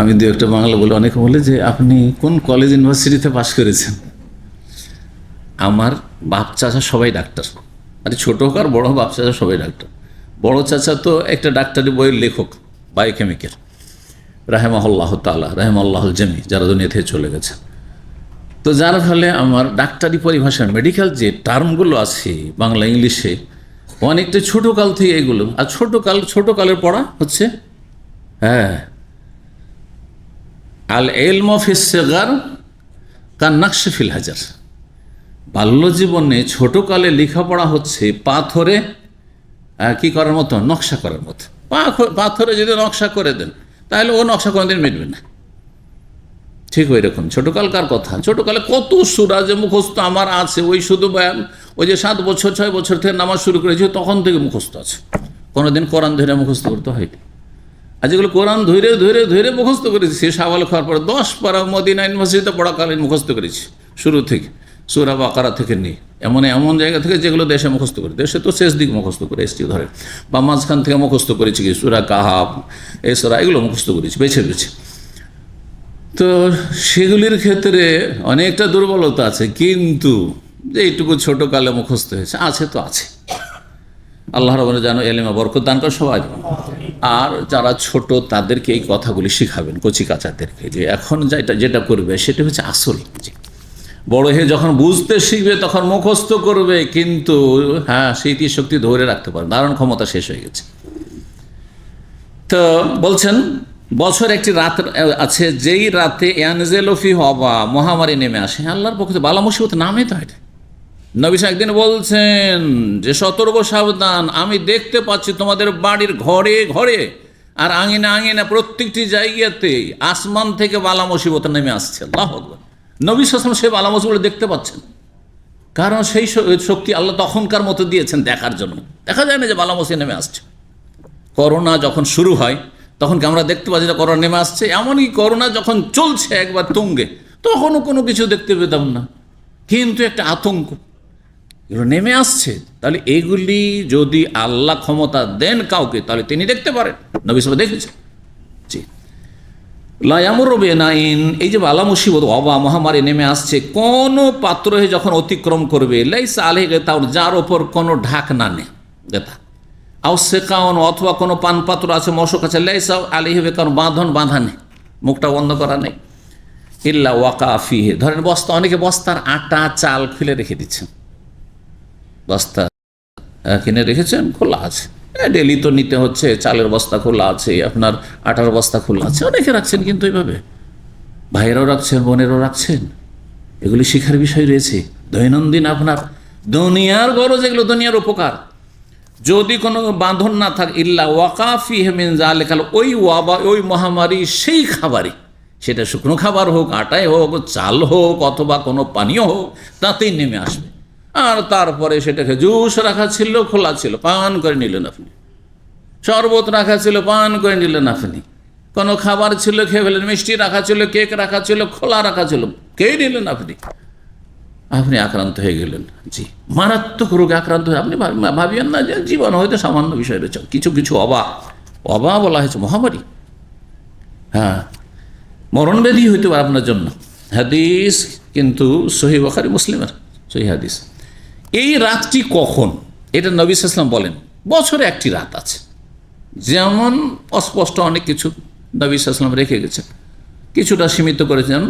আমি দু একটা বাংলা বলে, অনেকে বলে যে আপনি কোন কলেজ ইউনিভার্সিটিতে পাশ করেছেন। আমার বাপ চাচা সবাই ডাক্তার, আরে ছোটো হোক আর বড় হোক, বাপ চাচা সবাই ডাক্তার। বড় চাচা তো একটা ডাক্তারি বইয়ের লেখক, বায়োকেমিক্যাল, রাহেমাহুল্লাহ তাআলা, রাহেমাহুল্লাহুল জামি, যারা দুনিয়া থেকে চলে গেছে। তো যার ফলে আমার ডাক্তারি পরিভাষার মেডিকেল যে টার্মগুলো আছে বাংলা ইংলিশে, অনেকটা ছোটোকাল থেকে এগুলো, আর ছোটোকালের পড়া হচ্ছে আল ইলমু ফিস সিগার কান নাকশ ফিল হাজার। বাল্য জীবনে ছোটোকালে লেখাপড়া হচ্ছে পাথরে কি করার মতো, নকশা করার মতো। পাথরে যদি নকশা করে দেন তাহলে ও নকশা কোনোদিন মিটবে না। ঠিক ওই রকম ছোটোকালকার কথা, ছোটোকালে কত সূরা যে মুখস্থ আমার আছে, ওই শুধু ওই যে 7 বছর 6 বছর থেকে নামাজ শুরু করেছি তখন থেকে মুখস্থ আছে, কোনোদিন কোরআন ধরে মুখস্থ করতে হয়নি। আর যেগুলো কোরআন ধরে ধরে ধরে মুখস্থ করেছি, সে সাবাল খাওয়ার পরে 10 পারা মদিনা ইউনিভার্সিটিতে পড়াকালীন মুখস্থ করেছি, শুরু থেকে সূরা বাকারা থেকে নিয়ে এমন জায়গা থেকে যেগুলো দেশে মুখস্থ করি, দেশে তো শেষ দিক মুখস্থ করে এসছি ধরে, বা মাঝখান থেকে মুখস্থ করেছি কি সূরা কাহাফ, এই সূরা, এগুলো মুখস্থ করেছি বেছে বেছে। তো সেগুলির ক্ষেত্রে অনেকটা দুর্বলতা আছে, কিন্তু যে এইটুকু ছোটোকালে মুখস্থ হয়েছে আছে তো আছে। আল্লাহ রাব্বুল যেন এলেমে বরকত দান করে সবাই। আর যারা ছোট তাদেরকে এই কথাগুলি শিখাবেন, কচি কাচাদেরকে, যে এখন যেটা করবে সেটা হচ্ছে আসল। বড় হয়ে যখন বুঝতে শিখবে তখন মুখস্থ করবে, কিন্তু স্মৃতি শক্তি ধরে রাখতে পারে, ধারণ ক্ষমতা শেষ হয়ে গেছে। তো বলছেন বছর একটি রাত আছে, যেই রাতে ইয়ানজিলু ফিহি ওয়াবা, মহামারী নেমে আসে। আল্লাহর পক্ষ থেকে বালা মুসিবত নামে তো এটা। নবী সাহেব একদিন বলছেন যে সতর্ক সাবধান, আমি দেখতে পাচ্ছি তোমাদের বাড়ির ঘরে ঘরে আর আঙিনা আঙিনা প্রত্যেকটি জায়গাতে আসমান থেকে বালা মুসিবত নেমে আসছে। আল্লাহু আকবার। নবী সাল্লাল্লাহু আলাইহি ওয়াসাল্লাম সেই বালা মুসিবত দেখতে পাচ্ছেন, কারণ সেই শক্তি আল্লাহ তখনকার মতো দিয়েছেন দেখার জন্য। দেখা যায় না যে বালা মুসিবত নেমে আসছে। করোনা যখন শুরু হয় তখন কি আমরা দেখতে পাচ্ছি যে করোনা নেমে আসছে? এমনকি করোনা যখন চলছে একবার তুঙ্গে, তখনও কোনো কিছু দেখতে পেতাম না, কিন্তু একটা আতঙ্ক, এগুলো নেমে আসছে। তাহলে এগুলি যদি আল্লাহ ক্ষমতা দেন কাউকে, তাহলে তিনি দেখতে পারেন। নবী সাল্লাল্লাহু আলাইহি ওয়াসাল্লাম দেখেছেন। জি, লা ইয়ামুরু বিনাইন, এই যে বালা মুসিবত ওয়াবা মহামারী নেমে আসছে, কোনো পাত্র হয়ে যখন অতিক্রম করবে, লাইসা আলাইহি গিতাউন, যার ওপর কোনো ঢাকনা নেই, গেতা আও সেকাউন, অথবা কোনো পান পাত্র আছে, মশক আছে, লাইসা আলাইহি বিকাউন, বাঁধা নেই, মুখটা বন্ধ করা নেই, ইল্লা ওয়াকা ফিহি, ধরেন বস্তা, অনেকে বস্তার আটা চাল খুলে রেখে দিচ্ছেন, বস্তা কিনে রেখেছেন খোলা আছে, ডেলি তো নিতে হচ্ছে, চালের বস্তা খোলা আছে, আপনার আটার বস্তা খোলা আছে, অনেকে রাখছেন কিন্তু এইভাবে ভাইয়েরাও রাখছেন, বোনেরাও রাখছেন। এগুলি শিখার বিষয় রয়েছে। দৈনন্দিন আপনার দুনিয়ার গরজ, এগুলো দুনিয়ার উপকার। যদি কোনো বাঁধন না থাকে, ইল্লা ওয়াকাফি হেমিন জালেকাল, ওই ওয়াবা, ওই মহামারী সেই খাবারই, সেটা শুকনো খাবার হোক, আটাই হোক, চাল হোক, অথবা কোনো পানীয় হোক, তাতেই নেমে আসবে। আর তারপরে সেটাকে জুস রাখা ছিল, খোলা ছিল, পান করে নিলেন আপনি। শরবত রাখা ছিল, পান করে নিলেন আপনি। কোনো খাবার ছিল, খেয়ে ফেলেন। মিষ্টি রাখা ছিল, কেক রাখা ছিল, খোলা রাখা ছিল, খেয়ে নিলেন আপনি। আপনি আক্রান্ত হয়ে গেলেন। জি, মারাত্মক রোগে আক্রান্ত হয়ে আপনি ভাবিয়েন না যে জীবন হয়তো সামান্য বিষয় রয়েছে। কিছু কিছু অবা বলা হয়েছে মহামারী। হ্যাঁ, মরণব্যাধি হইতে পারে আপনার জন্য। হাদিস কিন্তু সহিহ বুখারী মুসলিমের সহিহ হাদিস। এই রাতটি কখন, এটা নবী সাল্লাল্লাহু আলাইহি ওয়াসাল্লাম বলেন বছরে একটি রাত আছে। যেমন অস্পষ্ট অনেক কিছু নবী সাল্লাল্লাহু আলাইহি ওয়াসাল্লাম রেখে গেছেন, কিছুটা সীমিত করেছেন।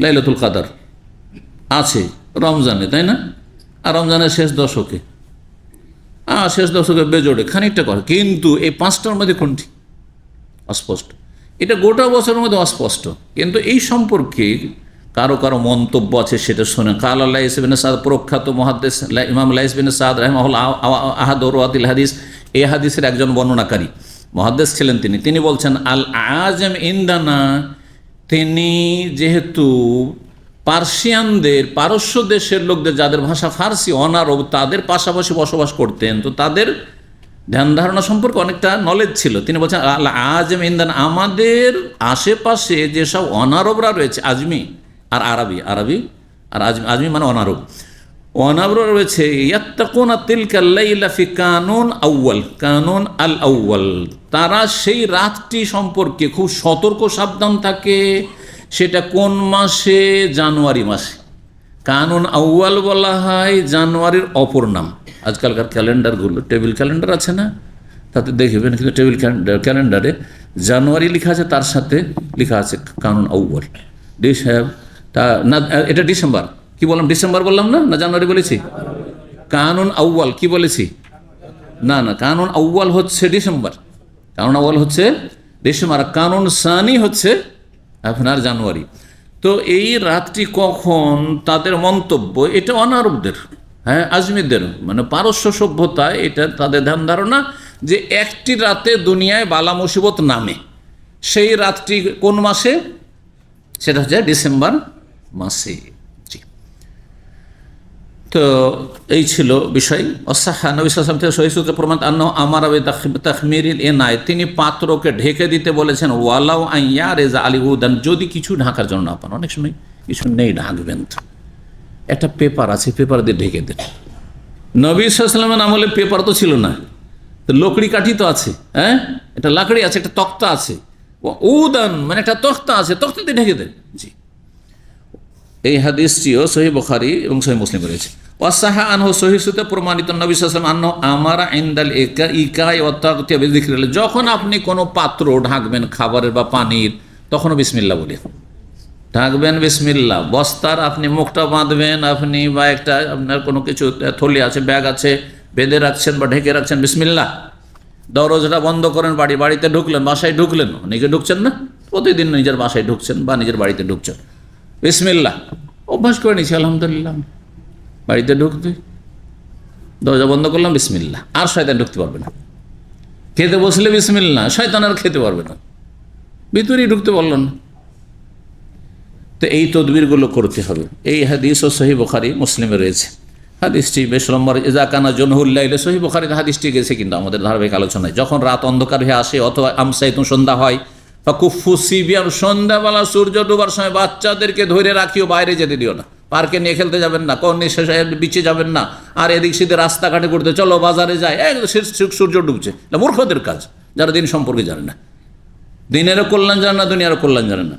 লাইলাতুল কদর আছে রমজানে, তাই না? আর রমজানের শেষ দশকে, শেষ দশকে বেজোড়ে খানিকটা করে, কিন্তু এই পাঁচটার মধ্যে কোনটি অস্পষ্ট। এটা গোটা বছরের মধ্যে অস্পষ্ট, কিন্তু এই সম্পর্কে কারো কারো মন্তব্য আছে, সেটা শোনেন। কাল আল্লাহ ইসবিন সাদ, প্রখ্যাত মুহাদ্দিস ইমাম লাইস বিন সাদ রাহিমাহুল্লাহ, আহাদ রওয়াতিল হাদিস, এই হাদিসের একজন বর্ণনাকারী মুহাদ্দিস ছিলেন। তিনি বলছেন, আল আজম ইন্দানা, তিনি যেহেতু পার্সিয়ানদের, পারস্য দেশের লোকদের, যাদের ভাষা ফার্সি, অনারব, তাদের পাশাপাশি বসবাস করতেন, তো তাদের ধ্যান ধারণা সম্পর্কে অনেকটা নলেজ ছিল। তিনি বলছেন, আজম ইন্দান, আমাদের আশেপাশে যেসব অনারবরা রয়েছে, আজমি আর আরবি, আরবি আর আজমি মানে অনারব, অনারবরা রয়েছে, ইয়াত্তাকুনা তিলকাল লাইলা ফি কানুন আউয়াল, কানুন আল আউয়াল, তারা সেই রাতটি সম্পর্কে খুব সতর্ক সাবধান থাকে। সেটা কোন মাসে? জানুয়ারি মাসে। কানুন আউয়াল বলা হয় জানুয়ারির অপর নাম। আজকালকার ক্যালেন্ডারগুলো, টেবিল ক্যালেন্ডার আছে না, তাতে দেখবেন কিন্তু টেবিল ক্যালেন্ডারে জানুয়ারি লেখা আছে, তার সাথে লেখা আছে কানুন আউয়াল। না, এটা ডিসেম্বর। কি বললাম? ডিসেম্বর বললাম না, না জানুয়ারি বলেছি? কানুন আউয়াল কি বলেছি? না, কানুন আউয়াল হচ্ছে ডিসেম্বর, কানুন আউয়াল হচ্ছে ডিসেম্বর, আর কানুন সানি হচ্ছে আপনার জানুয়ারি। তো এই রাতটি কখন, তাদের মন্তব্য, এটা অনারবদের, হ্যাঁ আজমিদের, মানে পারস্য সভ্যতায় এটা তাদের ধ্যান ধারণা যে একটি রাতে দুনিয়ায় বালা মুসিবত নামে। সেই রাতটি কোন মাসে? সেটা হচ্ছে ডিসেম্বর মাসে। জি, তো এই ছিল বিষয়। অসাহা নবী সাল্লাল্লাহু আলাইহি ওয়াসাল্লাম থেকে সহিহ সূত্রে প্রমাণ, আন্নাহু আমারা বিতাখমিরিল ইনায়, তিনি পাত্রকে ঢেকে দিতে বলেছেন, ওয়ালাউ আন ইয়ারিজা আলিউদান, যদি কিছু ঢাকার জন্য না পান। অনেক সময় কিছু নেই, ঢাকবেন তো, একটা পেপার আছে, পেপার দিয়ে ঢেকে দেন। নবী সাল্লাল্লাহু আলাইহি ওয়াসাল্লামের আমলে পেপার তো ছিল না, তো লকড়ি কাঠি তো আছে, হ্যাঁ একটা লাকড়ি আছে, একটা তক্তা আছে, উদান মানে একটা তক্তা আছে, তক্তা দিয়ে ঢেকে দেন। জি, এই হাদিসটিও সহিহ বুখারী এবং সহিহ মুসলিম রয়েছে। ওয়াসাহা আনহু, সহিহ সূত্রে প্রমাণিত, নবী সাল্লাল্লাহু আলাইহি ওয়াসাল্লাম আনহু আমারা ইনদাল ইকাই ওয়া তাগতিয়া বিযিকরিল্লাহ, যখন আপনি কোনো পাত্র ঢাকবেন খাবারের বা পানির, তখনও বিসমিল্লাহ বলে ঢাকবেন। বিসমিল্লাহ। বস্তার আপনি মুখটা বাঁধবেন, আপনি বা একটা আপনার কোনো কিছু থলি আছে, ব্যাগ আছে, বেঁধে রাখছেন বা ঢেকে রাখছেন, বিসমিল্লাহ। দরজাটা বন্ধ করেন, বাড়িতে ঢুকলেন, বাসায় ঢুকলেন, নিজে ঢুকছেন না, প্রতিদিন নিজের বাসায় ঢুকছেন বা নিজের বাড়িতে ঢুকছেন, বিসমিল্লাহ অভ্যাস করে নিয়েছি, আলহামদুলিল্লাহ। বাড়িতে ঢুকতে দরজা বন্ধ করলাম, বিসমিল্লাহ, আর শয়তান ঢুকতে পারবে না। খেতে বসলে বিসমিল্লাহ, শয়তান আর খেতে পারবে না, ভিতরেই ঢুকতে পারল না। তো এই তদবিরগুলো করতে হবে। এই হাদিস ও সহিহ বুখারী মুসলিমে রয়েছে। হাদিসটি বেশ লম্বা, ইজাকানা জনহুল্লাইলে, সহিহ বুখারীতে হাদিসটি গেছে কিন্তু আমাদের ধারাবাহিক আলোচনায়। যখন রাত অন্ধকার হয়ে আসে, অথবা আমসাইতুন সন্ধ্যা হয়, বা কুফু সিবিয়ার, সন্ধ্যাবেলা সূর্য ডোবার সময় বাচ্চাদেরকে ধরে রাখিও, বাইরে যেতে দিও না, পার্কে নিয়ে খেলতে যাবেন না, কোন বিচে যাবেন না, আর এদিক সেদিকে রাস্তাঘাটে করতে, চলো বাজারে যায়, সূর্য ডুবছে, মূর্খদের কাজ, যারা দিন সম্পর্কে জানে না, দিনেরও কল্যাণ জানে না, দুনিয়ারও কল্যাণ জানে না।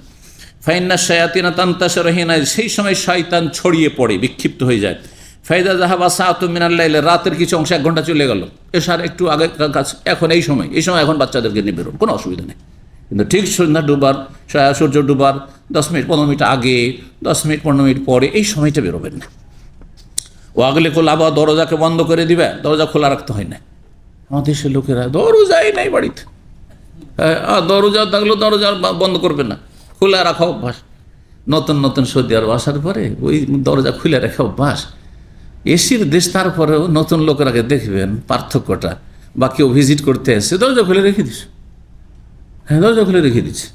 ফাইন্না শায়াতিনা তানতাশিরু হিনা, সেই সময় শয়তান ছড়িয়ে পড়ে, বিক্ষিপ্ত হয়ে যায়। ফাইদা যাহাবা সাআতুম মিনাল লাইল, রাতের কিছু অংশ 1 ঘন্টা চলে গেল, এশার একটু আগে কাছে, এখন এই সময় এখন বাচ্চাদেরকে নিয়ে বেরোন, কোনো অসুবিধা নেই। কিন্তু ঠিক সন্ধ্যা ডুবার, সূর্য ডুবার 10 মিনিট 15 মিনিট আগে, 10 মিনিট 15 মিনিট পরে, এই সময়টা বেরোবেন না। ও আগলে কোল, আবার দরজাকে বন্ধ করে দিবে, দরজা খোলা রাখতে হয় না, আমাদের দেশের লোকেরা দরজাই নাই বাড়িতে, হ্যাঁ দরজা থাকলেও দরজা বন্ধ করবে না, খোলা রাখা অভ্যাস। নতুন নতুন সৌদি আরব আসার পরে ওই দরজা খুলে রাখা অভ্যাস। এসির দেশ, তারপরেও নতুন লোকেরাকে দেখবেন পার্থক্যটা। বা কেউ ভিজিট করতে এসে দরজা খুলে রেখে দিচ্ছে, হ্যাঁ দরজা খুলে রেখে দিচ্ছে।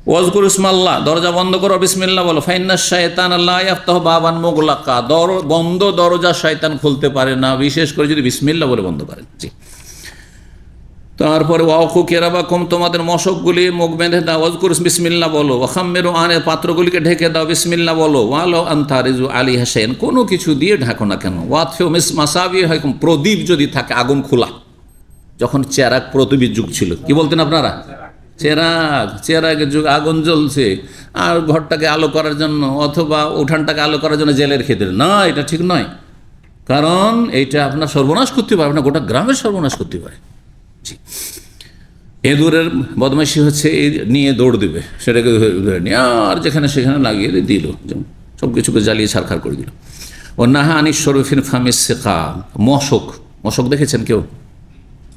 ওয়াজকুর ইসমাল্লাহ, দরজা বন্ধ করো, বিসমিল্লাহ বলো। ফাইন্নাশ শায়তান লা ইয়াফতাহু বাবান মুগলাকা, বন্ধ দরজা শয়তান খুলতে পারে না, বিশেষ করে যদি বিসমিল্লাহ বলে বন্ধ করেন। জি। তারপরে ওয়াকু কেরাবাকুম, তোমাদের মশকগুলি মুখ বেঁধে দাও, ওয়াজকুর বিসমিল্লাহ বলো। ওয়াখাম্মিরু আনের, পাত্রগুলিকে ঢেকে দাও, বিসমিল্লাহ বলো। ওয়ালো আনতারিজু আলাইহা শাইআন, কোনো কিছু দিয়ে ঢাকো না কেন। ওয়াতফিউ মাসাবিহাকুম, প্রদীপ যদি থাকে, আগুন খোলা। যখন চেরাগ প্রদীপের যুগ ছিল, কি বলতেন আপনারা? চেরাগের যুগ, আগুন জ্বলছে, আর ঘরটাকে আলো করার জন্য অথবা উঠানটাকে আলো করার জন্য জেলের খেতে না, এটা ঠিক নয়। কারণ এইটা আপনার সর্বনাশ করতে পারে, আপনার গোটা গ্রামের সর্বনাশ করতে পারে। জি। এঁদুরের বদমাইশি হচ্ছে এই নিয়ে দৌড় দিবে, সেটাকে ধরে নিয়ে আর যেখানে সেখানে লাগিয়ে দিল, সব কিছুকে জ্বালিয়ে ছারখার করে দিল। ও নাহা আনিস শরফিন ফামিস শেখা, মশক। মশক দেখেছেন কেউ?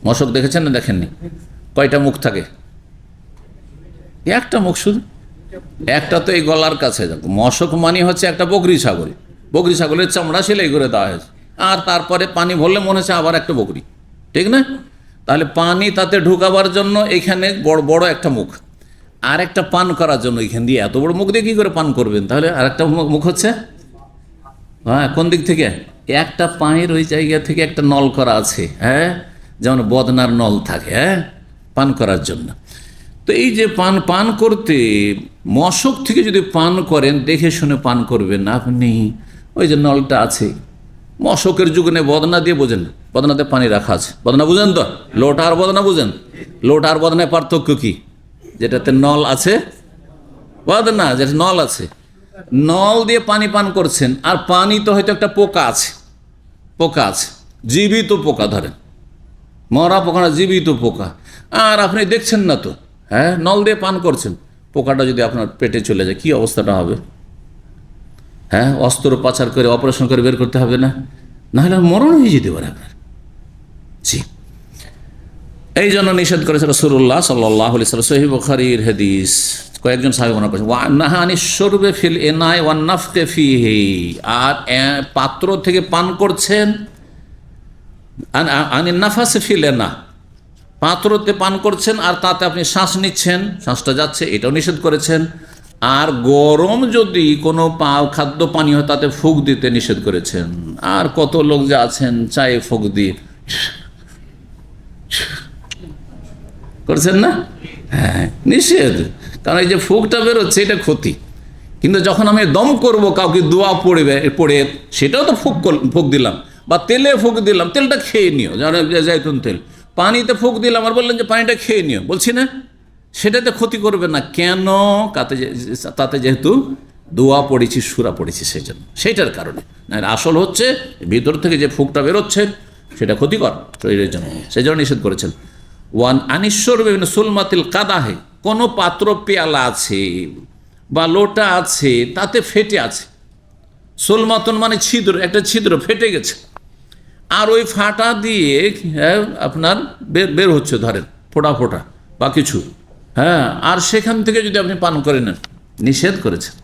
মশক দেখেছেন না দেখেননি? কয়টা মুখ থাকে? একটা মুখ শুধু, একটা তো এই গলার কাছে। মশক মানে হচ্ছে একটা বকরি ছাগল, বকরি ছাগলের চামড়া সেলাই করে দেওয়া হয়েছে, আর তারপরে পানি ভরলে মনে হচ্ছে আবার একটা বকরি, ঠিক না? তাহলে পানি তাতে ঢুকাবার জন্য এখানে বড় বড় একটা মুখ, আর একটা পান করার জন্য এখান দিয়ে, এত বড় মুখ দিয়ে কী করে পান করবেন? তাহলে আর একটা মুখ হচ্ছে, হ্যাঁ কোন দিক থেকে? একটা পায়ের ওই জায়গা থেকে একটা নল করা আছে, হ্যাঁ যেমন বদনার নল থাকে, হ্যাঁ পান করার জন্য। তো এই যে পান করতে, মশক থেকে যদি পান করেন দেখে শুনে পান করবেন না আপনি। ওই যে নলটা আছে, মশকের যুগ নেই, বদনা দিয়ে বোঝেন, বদনাতে পানি রাখা আছে, বদনা বুঝেন তো? লোটা আর বদনা বুঝেন? লোটা আর বদনায় পার্থক্য কি? যেটাতে নল আছে বদনা, যেটা নল আছে, নল দিয়ে পানি পান করছেন, আর পানি তো হয়তো একটা পোকা আছে, পোকা আছে, জীবিত পোকা, ধরেন মরা পোকা না, জীবিত পোকা, আর আপনি দেখছেন না তো, হ্যাঁ নল দিয়ে পান করছেন। পোকাটা যদি আপনার পেটে চলে যায় কি অবস্থাটা হবে? হ্যাঁ অস্ত্রোপচার করে অপারেশন করে বের করতে হবে না? নাহলে মরণ হয়ে যেতে পারে আপনার। জি, এই জন্য নিষেধ করেছে রাসূলুল্লাহ সাল্লাল্লাহু আলাইহি ওয়াসাল্লাম। সহিহ বুখারীর হাদিস, কয়েকজন সাহাবী বর্ণনা করেছেন, ওয়া নাহা আনিশ শুরবে ফিল ইনাই ওয়ান নাফখি ফিহি, আর পাত্র থেকে পান করছেন, আনিন নাফাসি ফিল ইনা, পাত্রতে পান করছেন আর তাতে আপনি শ্বাস নিচ্ছেন, শ্বাসটা যাচ্ছে, এটাও নিষেধ করেছেন। আর গরম যদি কোনো খাদ্য পানীয় হয় তাতে ফুঁক দিতে নিষেধ করেছেন। আর কত লোক যে আছেন চায়ে ফুঁক দিয়ে করছেন না, হ্যাঁ নিষেধ। কারণ এই যে ফুঁকটা বেরোচ্ছে এটা ক্ষতি। কিন্তু যখন আমি দম করব, কাউকে দোয়া পড়ে সেটাও তো ফুঁক দিলাম, বা তেলে ফুঁক দিলাম, তেলটা খেয়ে নিও, জাইতুন তেল, পানিতে ফুঁক দিলাম আর বললেন যে পানিটা খেয়ে নিও, বলছি না, সেটাতে ক্ষতি করবে না। কেন? তাতে যেহেতু দোয়া পড়েছি, সুরা পড়েছি, সেই জন্য, সেইটার কারণে। না, আসল হচ্ছে ভিতর থেকে যে ফুঁকটা বেরোচ্ছে সেটা ক্ষতিকর শরীরের জন্য, সেই জন্য নিষেধ করেছেন। ওয়ান আনিশ্বর বিভিন্ন সুলমাতিল কাদাহে, কোনো পাত্র পেয়ালা আছে বা লোটা আছে তাতে ফেটে আছে, সুলমাতন মানে ছিদ্র, একটা ছিদ্র ফেটে গেছে, আর ওই ফাটা দিয়ে আপনার বের হচ্ছে, ধরেন ফোটা ফোটা বা কিছু, হ্যাঁ, আর সেখান থেকে যদি আপনি পান করে নেন, নিষেধ করেছেন,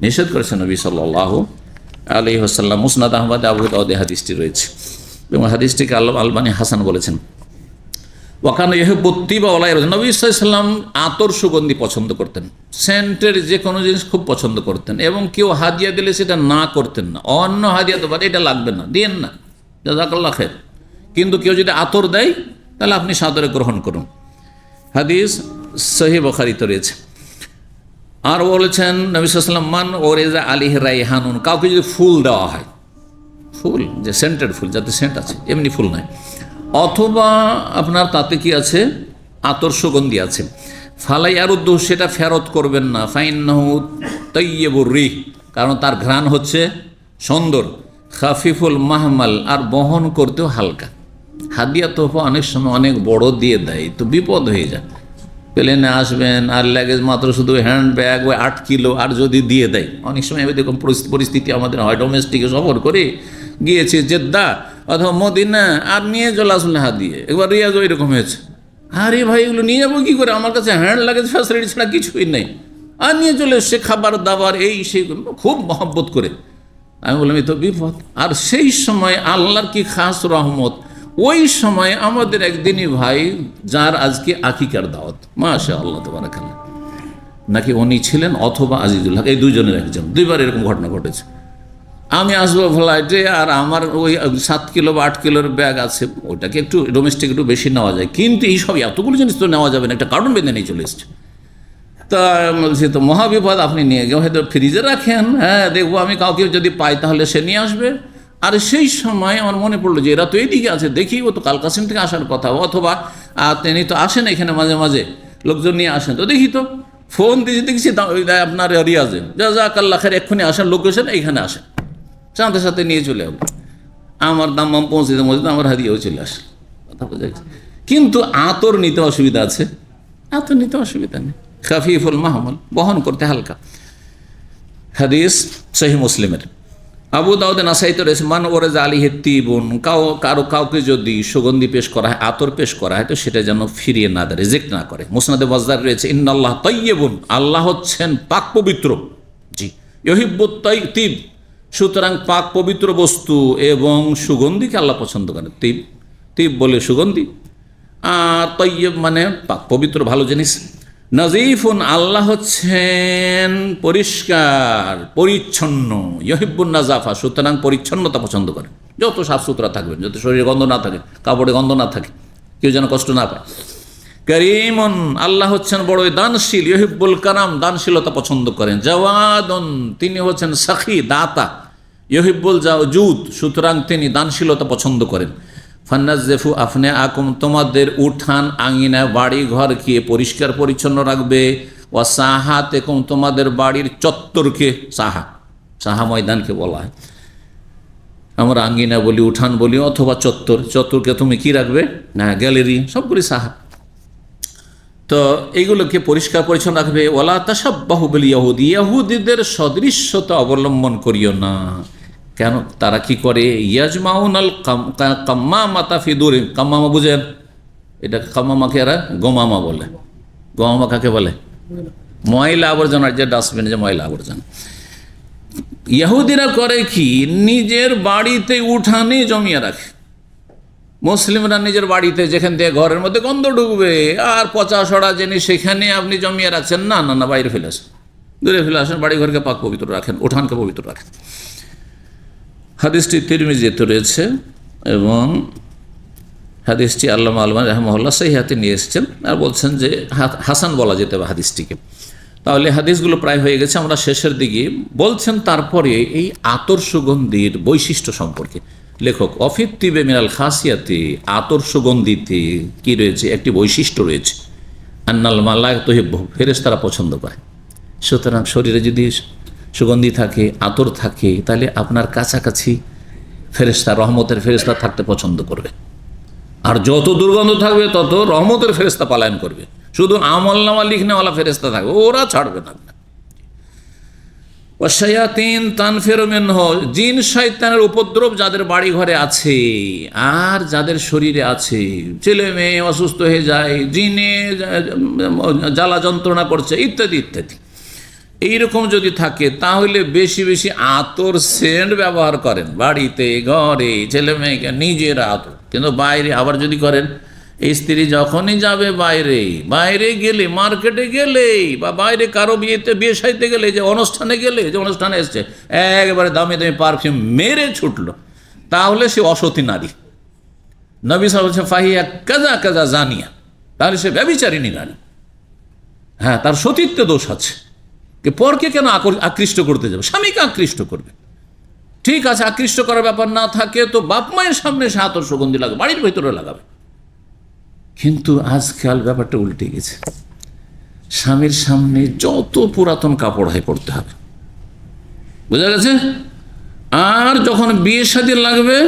নিষেধ করেছেন নবী সাল্লাল্লাহু আলাইহি ওয়াসাল্লাম। মুসনাদ আহমদ, আবু দাউদে হাদিসটি রয়েছে এবং হাদিসটিকে আলবানী হাসান বলেছেন। ওয়াকান ইহুব্বুত্তি বা ওলাই, নবী সাল্লাল্লাহু আলাইহি ওয়াসাল্লাম আতর সুগন্ধি পছন্দ করতেন, সেন্টের যে কোনো জিনিস খুব পছন্দ করতেন, এবং কেউ হাদিয়া দিলে সেটা না করতেন না। অন্য হাদিয়া তো এটা লাগবে না, দিয়েন না, জাযাকাল্লাহ খায়র, কিন্তু কেউ যদি আতর দেয় তাহলে আপনি সাদরে গ্রহণ করুন। হাদিস সহিহ বুখারীতে রয়েছে। আর বলেছেন নবী সাল্লাল্লাহু আলাইহি ওয়াসাল্লাম, মান ওরেজা আলাইহি রাইহানুন, কাউকে যদি ফুল দেওয়া হয়, ফুল যে সেন্টেড ফুল, যাতে সেন্ট আছে, এমনি ফুল নয়, অথবা আপনার তাতে কি আছে, আতর সুগন্ধি আছে, ফালাই আরুদ্দু, সেটা ফেরত করবেন না, ফাইন্নাহু তাইয়্যিবুর রিহ, কারণ তার ঘ্রাণ হচ্ছে সুন্দর, খাফিফুল মাহমাল, আর বহন করতেও হালকা। হাদিয়া তোহফা অনেক সময় অনেক বড় দিয়ে দেয়, তো বিপদ হয়ে যায়। প্লেনে আসবেন আর লাগেজ মাত্র শুধু হ্যান্ড ব্যাগ, ওই 8 কিলো, আর যদি দিয়ে দেয়, অনেক সময় এরকম পরিস্থিতি আমাদের হয়। ডোমেস্টিকে সফর করে গিয়েছি জেদ্দা, অথবা মদিনা, আর নিয়ে চলে আসলে হাত দিয়ে। একবার রিয়াজ ওই রকম হয়েছে, আরে ভাই এগুলো নিয়ে যাবো কী করে, আমার কাছে হ্যান্ড লাগেজ ফ্যাসিলিটি ছাড়া কিছুই নেই, আর নিয়ে চলে এসছে খাবার দাবার এই সেই, খুব মহব্বত করে। আমি বললাম এই তো বিপদ। আর সেই সময় আল্লাহর কি খাস রহমত, ওই সময় আমাদের একদিনই ভাই যার আজকে আকিকার দাওয়াত, মাশাআল্লাহ তাবারাকাল্লাহ, নাকি উনি ছিলেন অথবা আজিজুল হক, এই দুজনের একজন, দুইবার এরকম ঘটনা ঘটেছে। আমি আসবো ফ্লাইটে, আর আমার ওই 7 কিলো বা 8 কিলোর ব্যাগ আছে, ওইটাকে একটু ডোমেস্টিক একটু বেশি নেওয়া যায়, কিন্তু এইসব এতগুলো জিনিস তো নেওয়া যাবে না, একটা কার্টুন বেঁধে নিয়ে চলে এসছে। তা বলছি তো মহাবিপদ, আপনি নিয়ে গিয়ে হয়তো ফ্রিজে রাখেন, হ্যাঁ দেখবো আমি কাউকে যদি পাই তাহলে সে নিয়ে আসবে। আর সেই সময় আমার মনে পড়লো যে এরা তো এইদিকে আছে, দেখি ও তো কালকাসিম থেকে আসার কথা, অথবা তিনি তো আসেন এখানে মাঝে মাঝে, লোকজন নিয়ে আসেন, তো দেখি তো ফোন দিয়ে দেখছি আপনার রিয়াজে, জাযাকাল্লাহ খাইর, এক্ষুনি আসেন, লোকেশন এইখানে আসেন, সাথে সাথে নিয়ে চলে আসবো। আমার দাম্মাম পৌঁছে মসজিদ, আমার হারিয়েও চলে আসে, কথা বোঝা গেছে। কিন্তু আতর নিতে অসুবিধা আছে, আতর নিতে অসুবিধা নেই, খাফিফুল মাহমুল, বহন করতে হালকা। হাদিস সহিহ মুসলিমের, আবু দাউদ নাসাইতে রয়েছে, মান ওরেজা আলিহি তিবুন, কাউকে যদি সুগন্ধি পেশ করা হয়, আতর পেশ করা হয়, তো সেটা যেন ফিরিয়ে না দেয়, রিজেক্ট না করে। মুসনাদে বাজদার রয়েছে, ইন্নাল্লাহ তাইয়্যিবুন, আল্লাহ হচ্ছেন পাক পবিত্র, জি, ইউহিব্বুত তাইয়্যিব, সুতরাং পাক পবিত্র বস্তু এবং সুগন্ধিকে আল্লাহ পছন্দ করেন। তিব, তিব বলে সুগন্ধি, আর তাইয়্যিব মানে পাক পবিত্র ভালো জিনিস। নাজিফুন, আল্লাহ হচ্ছেন পরিষ্কার পরিচ্ছন্ন, ইউহিব্বুন নাজাফা, সুতরাং পরিচ্ছন্নতা পছন্দ করেন, যত সাফ সুতরা থাকবেন, যত শরীরে গন্ধ না থাকে, কাপড়ে গন্ধ না থাকে, কেউ যেন কষ্ট না পায়। করিমুন, আল্লাহ হচ্ছেন বড়ই দানশীল, ইউহিব্বুল কারাম, দানশীলতা পছন্দ করেন। জাওয়াদুন, তিনি হচ্ছেন সাখী, দাতা, ইউহিব্বুল জাউজুদ, সুতরাং তিনি দানশীলতা পছন্দ করেন। ফান্নাজ্জেফু আফনে আকুম, তোমাদের উঠান আঙিনা বাড়ি ঘরকে পরিষ্কার পরিচ্ছন্ন রাখবে। ওয়া সাহাতেকুম, তোমাদের বাড়ির চত্বরকে, সাহা, সাহা ময়দানকে বলা হয়, আমরা আঙ্গিনা বলি, উঠান বলি, অথবা চত্বর, চত্বরকে তুমি কি রাখবে না, গ্যালারি, সবগুলি সাহা, তো এইগুলোকে পরিষ্কার পরিচ্ছন্ন রাখবে। ওয়ালা তাশাব্বাহু বিল ইয়াহুদি, ইহুদিদের সদৃশ্যতা অবলম্বন করিও না। কেন, তারা কি করে, ইয়াজমাউনাল কাম্মামাতা ফি দুরিন, কাম্মামা বুঝেন, এটা কাম্মামাকে এরা গোমামা বলে। গোমামা কাকে বলে, ময়লা আবর্জনার যে ডাস্টবিনে যে ময়লা আবর্জনা। ইহুদিরা করে কি, নিজের বাড়িতে উঠানে জমিয়ে রাখে। মুসলিমরা নিজের বাড়িতে, যেখান থেকে ঘরের মধ্যে গন্ধ ঢুকবে আর পচা সড়া জিনিস, সেখানে আপনি জমিয়ে রাখছেন, না না না, বাইরে ফেলে আসেন, দূরে ফেলে আসেন, বাড়ি ঘরকে পাক পবিত্র রাখেন, উঠানকে পবিত্র রাখেন। হাদিসটি তিরমিজিতে রয়েছে এবং হাদিসটি আল্লামা আলবানী রাহমাহুল্লাহ সহিহাতে নিয়ে এসেছেন, আর বলছেন যে হাসান বলা যেতে হবে হাদিসটিকে। তাহলে হাদিসগুলো প্রায় হয়ে গেছে, আমরা শেষের দিকে বলছেন। তারপরে এই আতর সুগন্ধির বৈশিষ্ট্য সম্পর্কে লেখক, অফিত তিবে মিনাল খাসিয়াতে, আতর সুগন্ধিতে কি রয়েছে, একটি বৈশিষ্ট্য রয়েছে, আন্নাল মালায়েকা তুহিব্বুহু, ফেরেশতারা পছন্দ করে। সুতরাং শরীরে যদি সুগন্ধি থাকে, আতর থাকে, তাহলে আপনার কাছাকাছি ফেরেশতা, রহমতের ফেরেশতা থাকতে পছন্দ করবে। আর যত দুর্গন্ধ থাকবে তত রহমতের ফেরেশতা পালায়ন করবে, শুধু আমলনামা লিখনেওয়ালা ফেরেশতা থাকবে, ওরা ছাড়বে না। ওয়াশায়াতিন তানফিরু মিনহু, জিন শয়তানের উপদ্রব যাদের বাড়ি ঘরে আছে আর যাদের শরীরে আছে, ছেলে মেয়ে অসুস্থ হয়ে যায়, জিনে জ্বালা যন্ত্রণা করছে, ইত্যাদি ইত্যাদি, এইরকম যদি থাকে তাহলে বেশি বেশি আতর সেন্ট ব্যবহার করেন, বাড়িতে ঘরে ছেলে মেয়েকে, নিজের আতর। কিন্তু বাইরে আবার যদি করেন, স্ত্রী যখনই যাবে বাইরে, বাইরে গেলে, মার্কেটে গেলে, বা বাইরে কারো বিয়েতে, বিয়ে সাইতে গেলে, যে অনুষ্ঠানে গেলে, যে অনুষ্ঠানে এসছে, একেবারে দামি দামি পারফিউম মেরে ছুটলো, তাহলে সে অসতী নারী। নবী সাল্লাল্লাহু আলাইহি ওয়াসাল্লাম ফাহিয়া কাজা কাজা জানিয়া, তাহলে সে ব্যভিচারিণী নারী, হ্যাঁ, তার সতীত্বে দোষ আছে। পরকে কেন আকৃষ্ট করতে যাবে, স্বামীকে আকৃষ্ট করবে। ঠিক আছে, আকৃষ্ট করার ব্যাপার না থাকে তো বাপ মায়ের সামনে সে আতর সুগন্ধি লাগাবে, বাড়ির ভেতরে লাগাবে। কিন্তু আজকাল ব্যাপারটা উল্টে গেছে, স্বামীর সামনে যত পুরাতন কাপড় হয় পড়তে হবে, বোঝা গেছে। আর যখন বিয়ে শাদী লাগবে,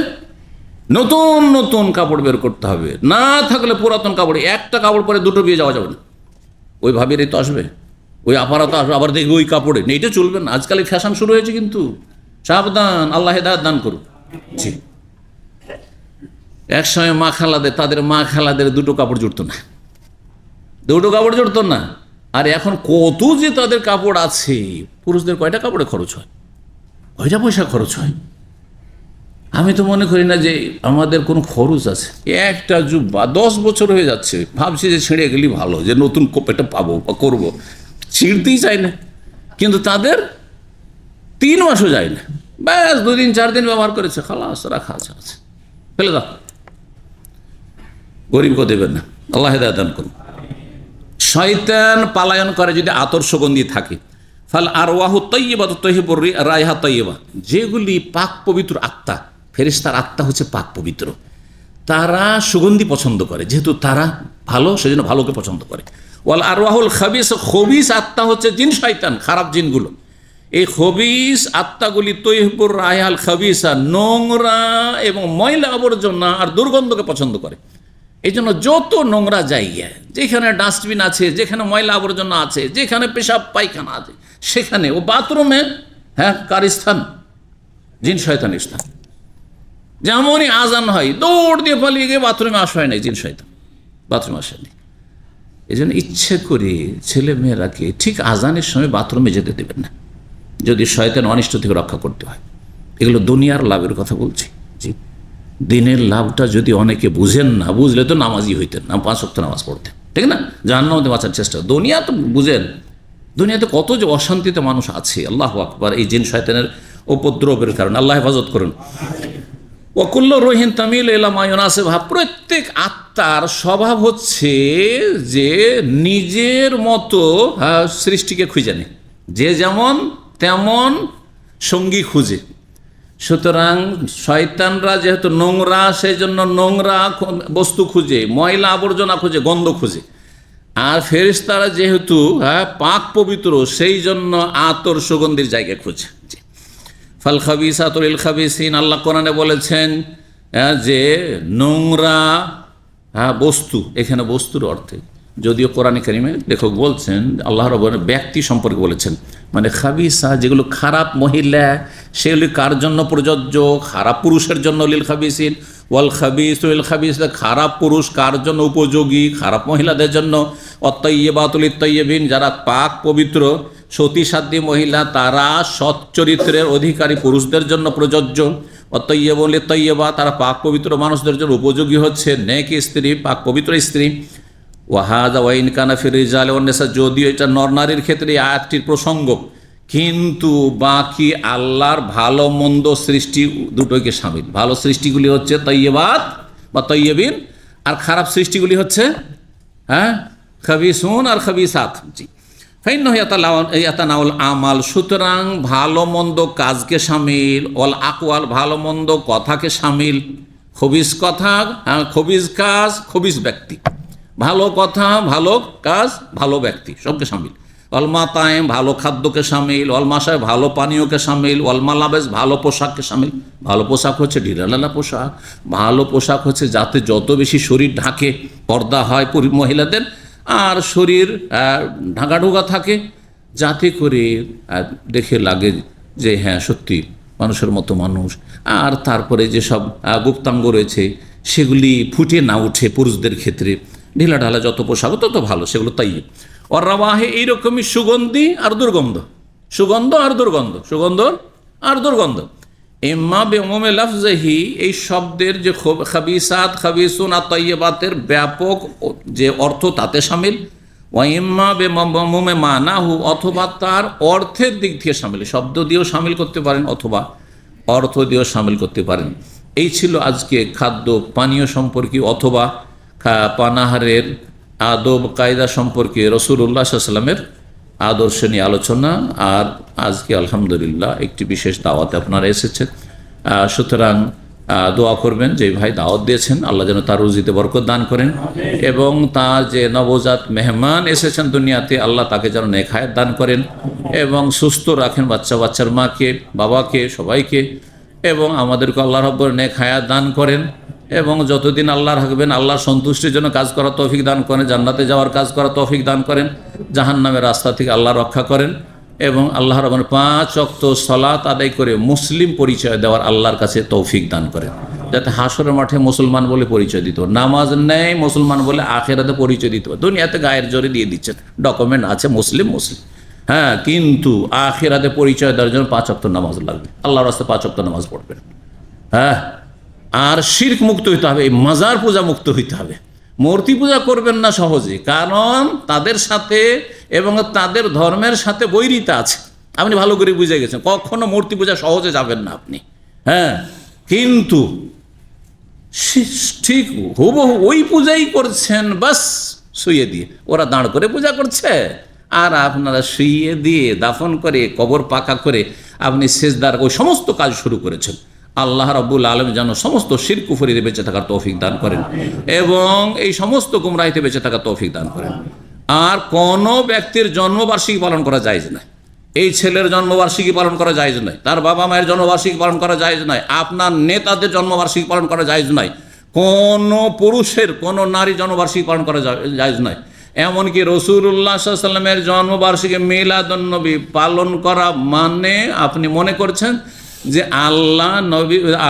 নতুন নতুন কাপড় বের করতে হবে, না থাকলে পুরাতন কাপড়, একটা কাপড় পরে দুটো বিয়ে যাওয়া যাবে না। ওই ভাবির তো আসবে, ওই আপারা তো আসবে, আবার দেখবে ওই কাপড়ে, এইটা চলবে না। আজকাল ফ্যাশন শুরু হয়েছে, কিন্তু সাবধান, আল্লাহ হেদায়েত দান করুন। জি। একসময় মা খালাদের, তাদের মা খালাদের দুটো কাপড় জুটতো না, দুটো কাপড় জুটতো না। আর এখন কত যে তাদের কাপড় আছে, পুরুষদের কয়টা কাপড়ে খরচ হয়, কয়টা পয়সা খরচ হয়। আমি তো মনে করি না যে আমাদের কোনো খরচ আছে। একটা জুব্বা 10 বছর হয়ে যাচ্ছে, ভাবছি যে ছিঁড়ে গেলি ভালো, যে নতুন কোপেটা পাবো বা করবো, ছিঁড়তেই চাই না। কিন্তু তাদের 3 মাসও যায় না, ব্যাস 2 দিন 4 দিন ব্যবহার করেছে, খালাস রাখা আছে, ফেলে দাও। গরিবকে দেবেন না, আল্লাহ হেদায়েত দান করুন। শয়তান পালায়ন করে যদি আতর সুগন্ধি থাকে। ফাল আরওয়াহু তাইয়্যিবাতু তুহিব্বুর রাইহা তাইয়্যিবা, যেগুলি পাক পবিত্র আত্মা, ফেরেশতার আত্মা হচ্ছে পাক পবিত্র, তারা সুগন্ধি পছন্দ করে, যেহেতু তারা ভালো সেজন্য ভালোকে পছন্দ করে। ওয়াল আরওয়াহুল খাবিস, খবিস আত্মা হচ্ছে জিন শয়তান, খারাপ জিনগুলো। এই খবিস আত্মাগুলি তুহিব্বুর রাইহাল খাবিসা, নোংরা এবং ময়লা আবর্জনা আর দুর্গন্ধকে পছন্দ করে। এই জন্য যত নোংরা জায়গা, যেখানে ডাস্টবিন আছে, যেখানে ময়লা আবর্জনা আছে, যেখানে পেশাব পায়খানা আছে, সেখানে ও বাথরুমে, হ্যাঁ, কার স্থান? জিন শয়তানের স্থান। যেমনই আজান হয় দৌড় দিয়ে পালিয়ে গিয়ে বাথরুমে আসা হয় নাই, জিন শয়তান বাথরুমে আসেনি। এই জন্য ইচ্ছে করে ছেলে মেয়েরাকে ঠিক আজানের সময় বাথরুমে যেতে দেবেন না, যদি শয়তান অনিষ্ট থেকে রক্ষা করতে হয়। এগুলো দুনিয়ার লাভের কথা বলছি। জি, দিনের লাভটা যদি অনেকে বুঝেন না, বুঝলে তো নামাজি হইতেন না, 5 ওয়াক্ত নামাজ পড়তেন, ঠিক না? জাহান্নামে বাঁচার চেষ্টা। দুনিয়া তো বুঝেন, দুনিয়াতে কত যে অশান্তিতে মানুষ আছে, আল্লাহু আকবার, এই জিন শয়তানের উপদ্রবের কারণে। আল্লাহ হেফাজত করুন। ওয়াকুল্লু রুহিন তামিল ইলা মা ইউনাসিবহা, প্রত্যেক আত্মার স্বভাব হচ্ছে যে নিজের মতো সৃষ্টিকে খুঁজে নেয়, যে যেমন তেমন সঙ্গী খুঁজে। সুতরাং শয়তানরা যেহেতু নোংরা, সেই জন্য নোংরা বস্তু খুঁজে, ময়লা আবর্জনা খুঁজে, গন্ধ খুঁজে। আর ফেরেশতারা যেহেতু পাক পবিত্র, সেই জন্য আতর সুগন্ধির জায়গা খুঁজে। ফাল খাবিসাতু লিল খাবিসিন, আল্লাহ কোরআনে বলেছেন যে নোংরা বস্তু, এখানে বস্তুর অর্থে, যদিও কোরআনে কারিমে লেখক বলছেন আল্লাহ রাব্বুল ব্যক্তি সম্পর্কে বলেছেন, মানে খাবিসা যেগুলো খারাপ মহিলা, সেগুলি কার জন্য প্রযোজ্য? খারাপ পুরুষের জন্য। লিল খাবিসিন ওয়াল খাবিস লিল খাবিস, খারাপ পুরুষ কার জন্য উপযোগী? খারাপ মহিলাদের জন্য। অত্তাইয়্যিবাতু লিত-তাইয়্যিবিন, যারা পাক পবিত্র সতী সাধ্বী মহিলা, তারা সৎ চরিত্রের অধিকারী পুরুষদের জন্য প্রযোজ্য। অত্তাইয়্যিবুন লিত-তাইয়্যিবা, তারা পাক পবিত্র মানুষদের জন্য উপযোগী হচ্ছে নেক স্ত্রী, পাক পবিত্র স্ত্রী। ওয়াহাদা ওয়াইন কানা ফির রিজালি ওয়ান নিসা, যদিও এটা নর নারীর ক্ষেত্রে এই আয়াতটির প্রসঙ্গ, কিন্তু বাকি আল্লাহর ভালো মন্দ সৃষ্টি দুটোকে শামিল। ভালো সৃষ্টিগুলি হচ্ছে তাইয়্যিবাত বা তাইয়্যিবিন, আর খারাপ সৃষ্টিগুলি হচ্ছে খাবিসুন আর খাবিসাত। জি, ফাইন্নাহু ইয়াতানাউল আমাল, সুতরাং ভালো মন্দ কাজকে শামিল, ওয়াল আকওয়াল, ভালো মন্দ কথাকে শামিল। খবিস কথা, খবিস কাজ, খবিস ব্যক্তি। ভালো কথা, ভালো কাজ, ভালো ব্যক্তি, সবকে শামিল। অলমাতায়েম, ভালো খাদ্যকে শামিল। অলমাশায়, ভালো পানীয়কে শামিল। অলমালাবেস, ভালো পোশাককে শামিল। ভালো পোশাক হচ্ছে ঢিলাঢালা পোশাক। ভালো পোশাক হচ্ছে যাতে যত বেশি শরীর ঢাকে, পর্দা হয় মহিলাদের, আর শরীর ঢাকাঢোকা থাকে, যাতে করে দেখে লাগে যে হ্যাঁ সত্যি মানুষের মতো মানুষ। আর তারপরে যেসব গুপ্তাঙ্গ রয়েছে সেগুলি ফুটে না উঠে পুরুষদের ক্ষেত্রে। ঢিলা ঢালা যত পোশাক তত ভালো, সেগুলো তাই। ওর রাওয়াহে, এইরকমই সুগন্ধি আর দুর্গন্ধ, সুগন্ধ আর দুর্গন্ধ, সুগন্ধ আর দুর্গন্ধ। ইম্মা বিউমুমি লাফজিহি, এই শব্দের যে খাবিসাত, খাবিসুন আর তাইয়্যিবাতের ব্যাপক যে অর্থ তাতে শামিল। ওয়া ইম্মা বিউমুমি মানাহু, অথবা তার অর্থের দিক থেকে শামিল, শব্দ দিয়েও শামিল করতে পারেন অথবা অর্থ দিয়েও শামিল করতে পারেন। এই ছিল আজকে খাদ্য পানীয় সম্পর্কে অথবা পানাহারের আদব কায়দা সম্পর্কে রাসূলুল্লাহ সাল্লাল্লাহু আলাইহি ওয়াসাল্লামের আদর্শ নিয়ে আলোচনা। আর আজকে আলহামদুলিল্লাহ একটি বিশেষ দাওয়াতে আপনারা এসেছেন, সুতরাং দোয়া করবেন যে ভাই দাওয়াত দিয়েছেন, আল্লাহ যেন তার রুজিতে বরকত দান করেন, এবং তার যে নবজাত মেহমান এসেছেন দুনিয়াতে, আল্লাহ তাকে যেন নেক হায়াত দান করেন এবং সুস্থ রাখেন, বাচ্চার মাকে, বাবাকে, সবাইকে, এবং আমাদেরকে আল্লাহ রাব্বুল নেক হায়াত দান করেন, এবং যতদিন আল্লাহ রাখবেন আল্লাহর সন্তুষ্টির জন্য কাজ করার তৌফিক দান করেন, জান্নাতে যাওয়ার কাজ করার তৌফিক দান করেন, জাহান্নামের রাস্তা থেকে আল্লাহ রক্ষা করেন, এবং আল্লাহ রাব্বুল 5 ওয়াক্ত সালাত আদায় করে মুসলিম পরিচয় দেওয়ার আল্লাহর কাছে তৌফিক দান করেন। যাতে হাসরের মাঠে মুসলমান বলে পরিচয় দিত, নামাজ নেই মুসলমান বলে আখেরাতে পরিচয় দিত। দুনিয়াতে গায়ের জোরে দিয়ে দিচ্ছেন, ডকুমেন্ট আছে মুসলিম মুসলিম, হ্যাঁ, কিন্তু আখেরাতে পরিচয় দেওয়ার জন্য 5 ওয়াক্ত নামাজ লাগবে, আল্লাহর রাস্তায় 5 ওয়াক্ত নামাজ পড়বেন, হ্যাঁ। আর শিরক মুক্ত হইতে হবে, এই মাজার পূজা মুক্ত হইতে হবে। মূর্তি পূজা করবেন না সহজে, কারণ তাদের সাথে এবং তাদের ধর্মের সাথে বৈরিতা আছে, আপনি ভালো করে বুঝে গেছেন। কখনো মূর্তি পূজা সহজে যাবেন না আপনি, হ্যাঁ। কিন্তু ঠিক হুবহু ওই পূজাই করছেন, বাস শুয়ে দিয়ে, ওরা দাঁড় করে পূজা করছে আর আপনারা শুয়ে দিয়ে দাফন করে কবর পাকা করে আপনি সেজদার ওই সমস্ত কাজ শুরু করেছেন। আল্লাহ রাব্বুল আলামিন যেন সমস্ত শিরক কুফরিতে বেঁচে থাকার তৌফিক দান করেন এবং এই সমস্ত গুমরাহিতে বেঁচে থাকার তৌফিক দান করেন। আর কোনো ব্যক্তির জন্মবার্ষিকী পালন করা জায়েজ নয়, এই ছেলের জন্মবার্ষিকী পালন করা জায়েজ নয়, তার বাবা মায়ের জন্মবার্ষিকী পালন করা জায়েজ নয়, আপনার নেতাদের জন্মবার্ষিকী পালন করা জায়েজ নয়, কোনো পুরুষের কোনো নারী জন্মবার্ষিকী পালন করা জায়েজ নয়। এমনকি রাসূলুল্লাহ সাল্লাল্লাহু আলাইহি ওয়াসাল্লামের জন্মবার্ষিকী মিলাদুন নবী পালন করা মানে আপনি মনে করছেন যে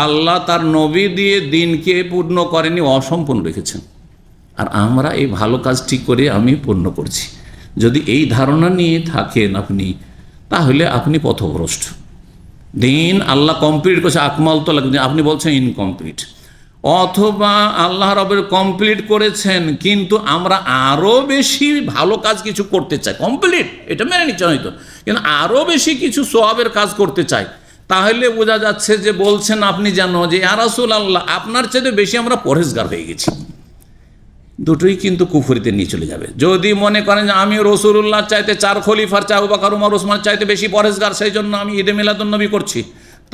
আল্লাহ তার নবী দিয়ে দিনকে পূর্ণ করেনি, অসম্পূর্ণ রেখেছেন। আর আমরা এই ভালো কাজটি করে আমি পূর্ণ করছি, যদি এই ধারণা নিয়ে থাকেন আপনি, তাহলে আপনি পথভ্রষ্ট। দিন আল্লাহ কমপ্লিট করছে, আকমাল তো লাগবে, আপনি বলছেন ইনকমপ্লিট। অথবা আল্লাহ রাব্বুল কমপ্লিট করেছেন কিন্তু আমরা আরও বেশি ভালো কাজ কিছু করতে চাই, কমপ্লিট এটা মেনে নিচ্ছে হয়তো, কিন্তু আরও বেশি কিছু সওয়াবের কাজ করতে চাই, তাহলে বোঝা যাচ্ছে যে বলছেন আপনি যেন যে ইয়া রাসূলুল্লাহ আপনার চেয়ে বেশি আমরা পরহেজগার হয়ে গেছি। দুটোই কিন্তু কুফরিতে নিয়ে চলে যাবে। যদি মনে করেন যে আমি রাসূলুল্লাহ চাইতে 4 খলিফার চাই, আবু বকর ওমর ওসমান চাইতে বেশি পরহেজগার, সেই জন্য আমি ঈদে মিলাদুন নবী করছি,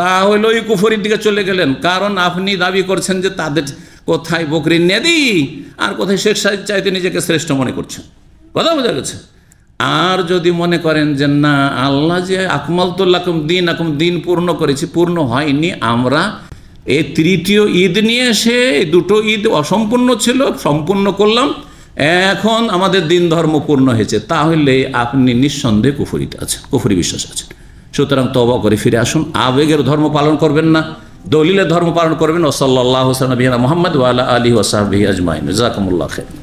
তাহলে ওই কুফরির দিকে চলে গেলেন। কারণ আপনি দাবি করছেন যে তাদের কোথায় বকরির নেদি আর কোথায় শেখ সাহেব চাইতে নিজেকে শ্রেষ্ঠ মনে করছেন, কথা বোঝা গেছে। আর যদি মনে করেন যে না আল্লাহ যে আকমালতু লাকুম দীনাকুম, দিন পূর্ণ করেছি, পূর্ণ হয়নি, আমরা এই তৃতীয় ঈদ নিয়ে এসে এই দুটো ঈদ অসম্পূর্ণ ছিল, সম্পূর্ণ করলাম, এখন আমাদের দিন ধর্ম পূর্ণ হয়েছে, তাহলে আপনি নিঃসন্দেহে কুফরিতে আছেন, কুফরি বিশ্বাস আছেন। সুতরাং তওবা করে ফিরে আসুন, আবেগের ধর্ম পালন করবেন না, দলিলের ধর্ম পালন করবেন। ওয়া সাল্লাল্লাহু আলা নবিয়িনা মুহাম্মদ ওয়া আলা আলিহি ওয়া সাহবিহি আজমাইন। জাযাকুমুল্লাহু খাইর।